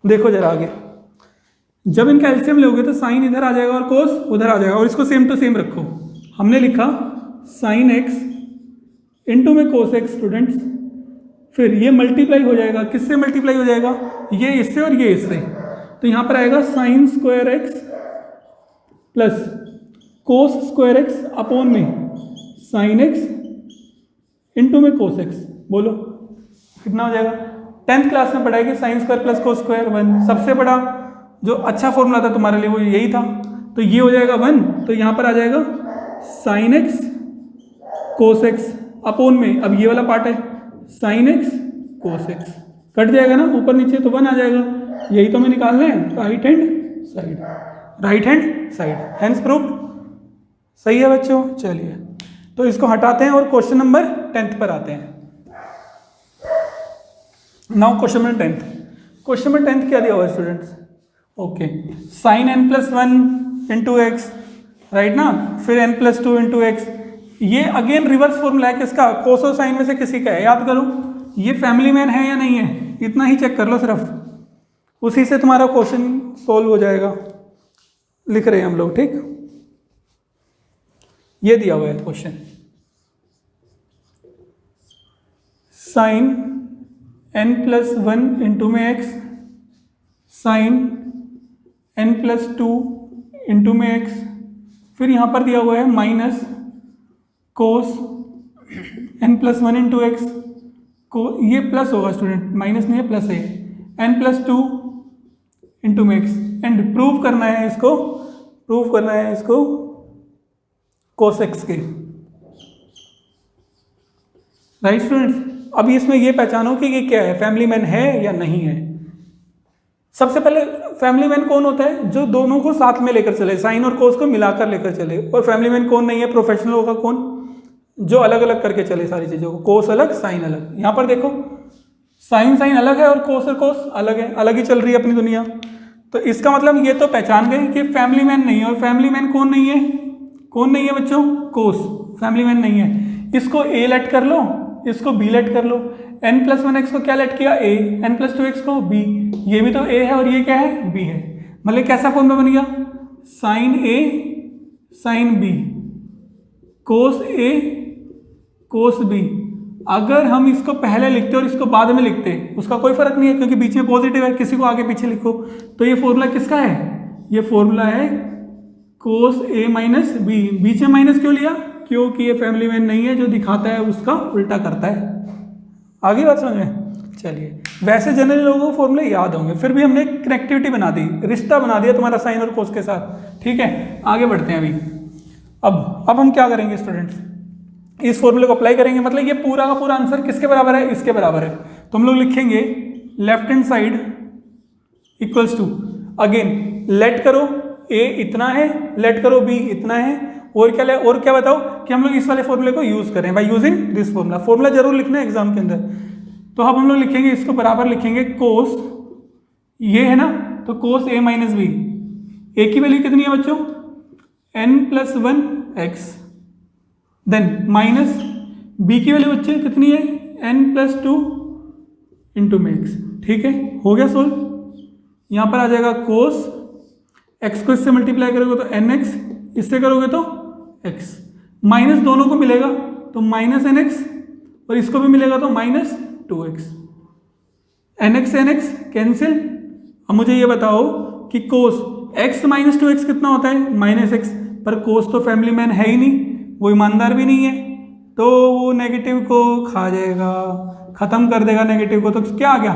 A: देखो जरा आगे, जब इनका एलसीएम लोगे तो साइन इधर आ जाएगा और कोस उधर आ जाएगा, और इसको सेम टू सेम रखो। हमने लिखा साइन एक्स इंटू में कोस एक्स स्टूडेंट्स, फिर ये मल्टीप्लाई हो जाएगा, किससे मल्टीप्लाई हो जाएगा, ये इससे और ये इससे, तो यहाँ पर आएगा sign square x plus cos square x upon में साइन एक्स इंटू में कोस एक्स। बोलो कितना हो जाएगा। 10th क्लास में पढ़ा है कि sine square plus cos square 1, सबसे बड़ा जो अच्छा फॉर्मूला था तुम्हारे लिए वो यही था, तो ये हो जाएगा 1, तो यहाँ पर आ जाएगा sine x cos x upon में, अब ये वाला पार्ट है sine x cos x, cut जाएगा ना ऊपर नीचे, तो 1 आ जाएगा। यही तो हमें निकालना है, right hand side, right hand side, hence proved. सही है बच्चों, चलिए तो इसको हटाते हैं और क्वेश्चन नंबर 10th पर आते हैं। Now question number 10th, question number 10th क्या दिया हुआ है students, okay, sine n plus 1 into x, right ना, फिर n प्लस 2 इंटू एक्स, ये अगेन रिवर्स फॉर्मूला है किसका, कोस और साइन में से किसी का है, याद करो ये फैमिली मैन है या नहीं है, इतना ही चेक कर लो सिर्फ, उसी से तुम्हारा क्वेश्चन सोल्व हो जाएगा। लिख रहे हैं हम लोग, ठीक, ये दिया हुआ है question, sine n plus 1 into में एक्स, साइन n प्लस 2 इंटू में एक्स, फिर यहाँ पर दिया हुआ है minus cos n plus 1 into x, को ये प्लस होगा स्टूडेंट, माइनस नहीं है प्लस है, n प्लस 2 इंटू में एक्स, एंड प्रूव करना है इसको, प्रूव करना है इसको कोस एक्स के, राइट स्टूडेंट्स। अब इसमें ये पहचानो कि ये क्या है, फैमिली मैन है या नहीं है। सबसे पहले फैमिली मैन कौन होता है, जो दोनों को साथ में लेकर चले, साइन और कोस को मिलाकर लेकर चले, और फैमिली मैन कौन नहीं है, प्रोफेशनल होगा कौन, जो अलग अलग करके चले सारी चीज़ों को, कोस अलग साइन अलग। यहाँ पर देखो साइन साइन अलग है और कोस अलग है, अलग ही चल रही है अपनी दुनिया, तो इसका मतलब ये तो पहचान गए कि फैमिली मैन नहीं है, और फैमिली मैन कौन नहीं है, कौन नहीं है बच्चों, कोस, फैमिली मैन नहीं है। इसको ए लेट कर लो, इसको बी लेट कर लो, n प्लस 1x को क्या लेट किया, a, n प्लस 2x को b, ये भी तो a है और ये क्या है, b है, मतलब कैसा फॉर्मूला बन गया, sine a sine b cos a cos b। अगर हम इसको पहले लिखते और इसको बाद में लिखते उसका कोई फर्क नहीं है, क्योंकि बीच में पॉजिटिव है, किसी को आगे पीछे लिखो, तो ये फॉर्मूला किसका है, ये फॉर्मूला है कोस a माइनस b। बीच में माइनस क्यों लिया, क्योंकि ये फैमिली मैन नहीं है, जो दिखाता है उसका उल्टा करता है। आगे बात समझ में, चलिए वैसे जनरल लोगों को फॉर्मूले याद होंगे, फिर भी हमने कनेक्टिविटी बना दी, रिश्ता बना दिया तुम्हारा साइन और कोस के साथ, ठीक है। आगे बढ़ते हैं अभी, अब हम क्या करेंगे स्टूडेंट्स, इस फॉर्मूले को अप्लाई करेंगे, मतलब ये पूरा का पूरा आंसर किसके बराबर है, इसके बराबर है, तो हम लोग लिखेंगे left hand side equals to, again let करो a इतना है, लेट करो b इतना है, और क्या बताओ कि हम लोग इस वाले फॉर्मूले को यूज करें by using this formula. Formula जरूर लिखना है एग्जाम के अंदर, तो अब हम लोग लिखेंगे इसको बराबर लिखेंगे कोस, ये है ना, तो cos a minus B, A की वैल्यू कितनी है बच्चों, n plus 1x, then minus b की वैल्यू बच्चे कितनी है, n प्लस 2 इंटू में x, ठीक है, हो गया सोल्व। यहाँ पर आ जाएगा कोस, x को इससे मल्टीप्लाई करोगे तो nx, इससे करोगे तो x, माइनस दोनों को मिलेगा तो माइनस nx, और इसको भी मिलेगा तो minus 2x, nx nx cancel. अब मुझे ये बताओ कि कोस x माइनस 2x कितना होता है, माइनस x, पर कोस तो फैमिली मैन है ही नहीं, वो ईमानदार भी नहीं है, तो वो नेगेटिव को खा जाएगा, खत्म कर देगा नेगेटिव को, तो क्या आ गया,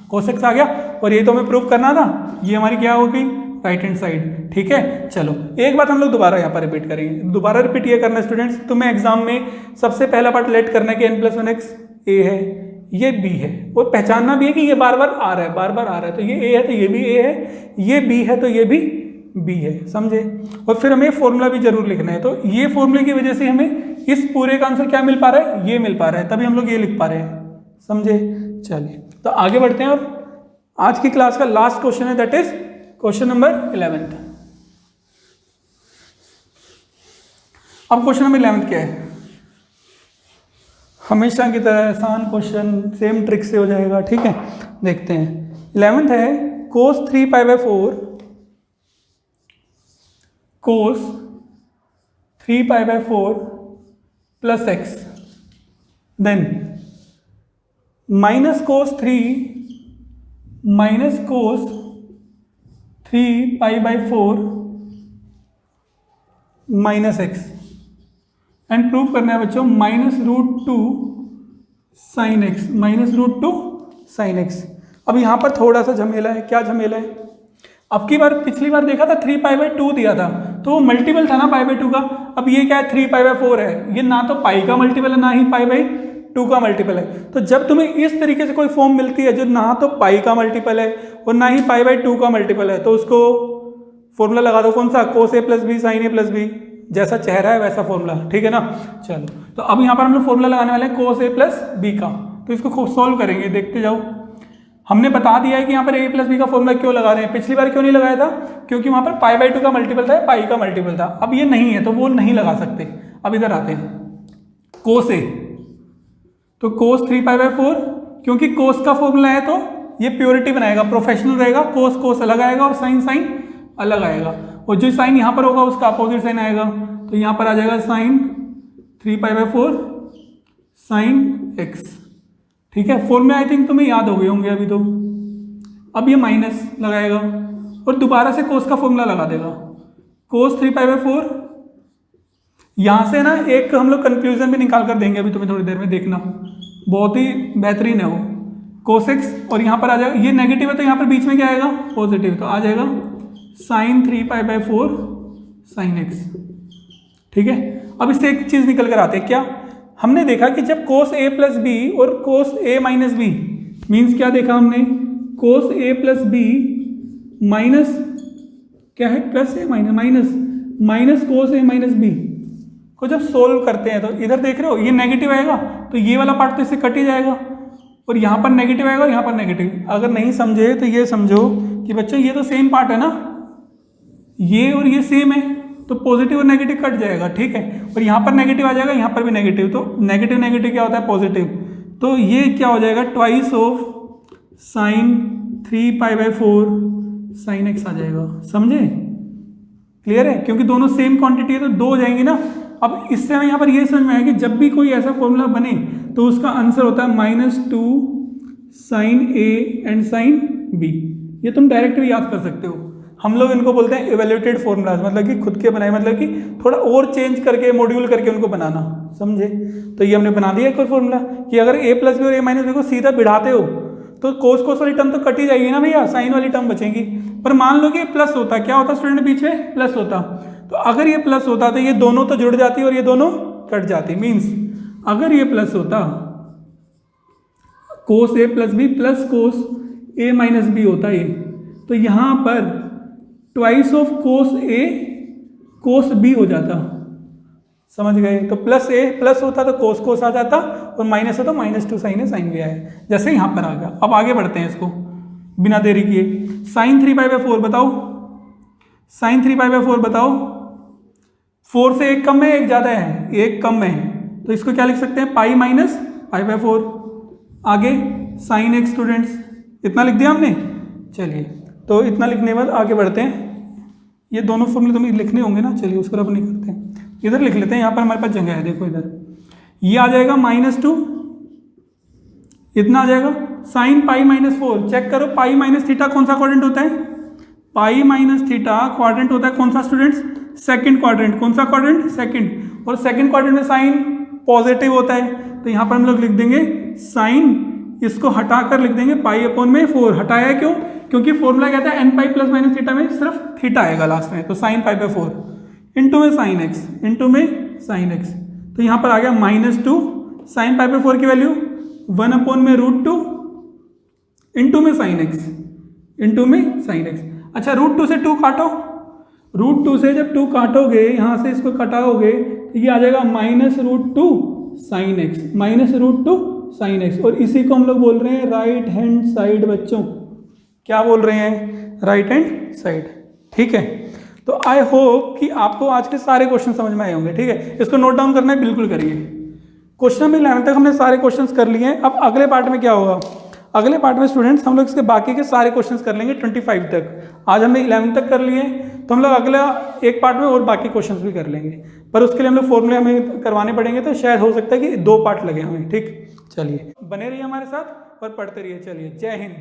A: कोस x आ गया, और ये तो हमें प्रूव करना था, ये हमारी क्या हो गई, राइट हैंड साइड, ठीक है। चलो एक बात हम लोग दोबारा यहाँ पर रिपीट करेंगे, दोबारा रिपीट ये करना स्टूडेंट्स, तुम्हें एग्जाम में सबसे पहला पार्ट लेट करना है कि n प्लस 1x a है, ये b है, और पहचानना भी है कि ये बार बार आ रहा है, बार बार आ रहा है, तो ये a है तो ये भी a है, ये b है तो ये भी b है, समझे। और फिर हमें फॉर्मूला भी जरूर लिखना है, तो ये फॉर्मूले की वजह से हमें इस पूरे का आंसर क्या मिल पा रहा है, ये मिल पा रहा है, तभी हम लोग ये लिख पा रहे हैं, समझे। चलिए तो आगे बढ़ते हैं, और आज की क्लास का लास्ट क्वेश्चन है, दैट इज क्वेश्चन नंबर 11। अब क्वेश्चन नंबर 11 क्या है, हमेशा की तरह आसान क्वेश्चन सेम ट्रिक से हो जाएगा, ठीक है। देखते हैं 11th है cos 3π/4 cos 3π/4 plus x, then minus cos 3π/4 minus x, and prove करना है बच्चों -√2 sin x, -√2 sin x। अब यहाँ पर थोड़ा सा झमेला है। क्या झमेला है? अब की बार पिछली बार देखा था 3π/2 दिया था, तो वो मल्टीपल था ना π/2 का। अब ये क्या है 3π/4 है, ये ना तो पाई का मल्टीपल है ना ही π/2 का मल्टीपल है। तो जब तुम्हें इस तरीके से कोई फॉर्म मिलती है जो ना तो पाई का मल्टीपल है और ना ही π/2 का मल्टीपल है, तो उसको फॉर्मूला लगा दो। कौन सा? cos a + b sin a + b, जैसा चेहरा है वैसा फॉर्मूला, ठीक है ना। चलो, तो अब यहाँ पर हम लोग फॉर्मूला लगाने वाले हैं cos a + b का। तो इसको सॉल्व करेंगे, देखते जाओ। हमने बता दिया है कि यहाँ पर a + b का फॉर्मूला क्यों लगा रहे हैं। पिछली बार क्यों नहीं लगाया था? क्योंकि वहाँ पर π/2 का मल्टीपल था, पाई का मल्टीपल था। अब ये नहीं है तो वो नहीं लगा सकते। अब इधर आते हैं cos a, तो cos 3π/4, क्योंकि cos का फॉर्मूला है तो ये प्योरिटी बनाएगा, प्रोफेशनल रहेगा। cos अलग आएगा और sin अलग आएगा, और जो साइन यहाँ पर होगा उसका अपोजिट साइन आएगा। तो यहाँ पर आ जाएगा sin 3π/4 sin x, ठीक है। फॉर्मूला आई थिंक तुम्हें याद हो गए होंगे अभी तो। अब ये माइनस लगाएगा और दोबारा से cos का फॉर्मूला लगा देगा, cos 3π/4। यहाँ से ना एक हम लोग कंक्लूजन भी निकाल कर देंगे अभी तुम्हें थोड़ी देर में, देखना, बहुत ही बेहतरीन है वो। cos x, और यहाँ पर आ जाएगा, ये नेगेटिव है तो यहाँ पर बीच में क्या आएगा? पॉजिटिव, तो आ जाएगा sin 3π/4 sin x, ठीक है। अब इससे एक चीज निकल कर आते हैं, क्या? हमने देखा कि जब cos a + b और cos a - b मीन्स क्या देखा हमने? cos a + b माइनस क्या है? Plus a minus cos a - b को जब सोल्व करते हैं तो इधर देख रहे हो ये नेगेटिव आएगा, तो ये वाला पार्ट तो इससे कट ही जाएगा, और यहाँ पर नेगेटिव आएगा और यहाँ पर नेगेटिव। अगर नहीं समझे तो ये समझो कि बच्चों ये तो सेम पार्ट है ना, ये और ये सेम है, तो पॉजिटिव और नेगेटिव कट जाएगा, ठीक है। और यहाँ पर नेगेटिव आ जाएगा, यहाँ पर भी नेगेटिव, तो नेगेटिव क्या होता है? पॉजिटिव। तो ये क्या हो जाएगा? Twice of sin 3π/4 sin x आ जाएगा। समझे? क्लियर है? क्योंकि दोनों सेम क्वांटिटी है तो दो हो जाएंगी ना। अब इससे हमें यहाँ पर ये समझ में आया कि जब भी कोई ऐसा फॉर्मूला बने तो उसका आंसर होता है -2 sin a and sin b। ये तुम डायरेक्ट भी याद कर सकते हो। हम लोग इनको बोलते हैं इवेल्यूएटेड फॉर्मूलाज, मतलब कि खुद के बनाए, मतलब कि थोड़ा और चेंज करके मॉड्यूल करके उनको बनाना, समझे। तो ये हमने बना दिया एक और फॉर्मूला कि अगर a + b और a - b को सीधा बिठाते हो तो cos वाली टर्म तो कट ही जाएगी ना भैया, साइन वाली टर्म बचेगी। पर मान लो कि प्लस होता, क्या होता स्टूडेंट? बीच में प्लस होता, तो अगर ये प्लस होता तो ये दोनों तो जुड़ जाती और ये दोनों कट जाती। मीन्स अगर ये प्लस होता, cos a + b plus cos a - b होता ये, तो यहाँ पर twice of cos a cos b हो जाता। समझ गए? तो प्लस a प्लस होता तो cos आ जाता, और माइनस है तो -2 sin a sin b आया, जैसे यहाँ पर आ गया। अब आगे बढ़ते हैं इसको बिना देरी किए। sin 3π/4 बताओ, sin 3π/4 बताओ। 4 से एक कम है एक ज़्यादा है? एक कम है, तो इसको क्या लिख सकते हैं? Pi minus π/4। आगे sin x स्टूडेंट्स, इतना लिख दिया हमने। चलिए, तो इतना लिखने के बाद आगे बढ़ते हैं। ये दोनों फॉर्मूले तुम्हें लिखने होंगे ना, चलिए उसको अब नहीं करते हैं, इधर लिख लेते हैं। यहाँ पर हमारे पास जगह है, देखो इधर ये आ जाएगा -2, इतना आ जाएगा sin π-4। चेक करो पाई माइनस थीटा कौन सा क्वाड्रेंट होता है? पाई माइनस थीटा क्वाड्रेंट होता है कौन सा स्टूडेंट्स? Second quadrant. कौन सा क्वाड्रेंट? सेकंड। और सेकंड क्वाड्रेंट में साइन पॉजिटिव होता है, तो यहाँ पर हम लोग लिख देंगे साइन, इसको हटाकर लिख देंगे π/4। हटाया क्यों? क्योंकि फॉर्मूला कहता है nπ ± थीटा में सिर्फ थीटा आएगा लास्ट में, तो sin π/4 इंटू में sin x, इंटू में sin x। तो यहाँ पर आ गया -2 sin π/4 की वैल्यू 1/√2 इंटू में sin x, इंटू में sin x। अच्छा, √2 से 2 काटो, √2 से जब 2 काटोगे, यहाँ से इसको कटाओगे तो ये आ जाएगा -√2 sin x, -√2 sin x। और इसी को हम लोग बोल रहे हैं राइट हैंड साइड। बच्चों क्या बोल रहे हैं? Right hand side. ठीक है, तो आई होप कि आपको आज के सारे क्वेश्चन समझ में आए होंगे। ठीक है, इसको नोट डाउन करना है, बिल्कुल करिए। क्वेश्चन में 11 तक हमने सारे क्वेश्चंस कर लिए हैं। अब अगले पार्ट में क्या होगा, अगले पार्ट में स्टूडेंट्स हम लोग इसके बाकी के सारे क्वेश्चंस कर लेंगे 25 तक। आज हमने 11 तक कर लिए तो हम लोग अगला एक पार्ट में और बाकी क्वेश्चंस भी कर लेंगे, पर उसके लिए हम लोग फॉर्मूले हमें करवाने पड़ेंगे, तो शायद हो सकता है कि 2 पार्ट लगे हमें। ठीक, चलिए बने रहिए हमारे साथ और पढ़ते रहिए। चलिए, जय हिंद।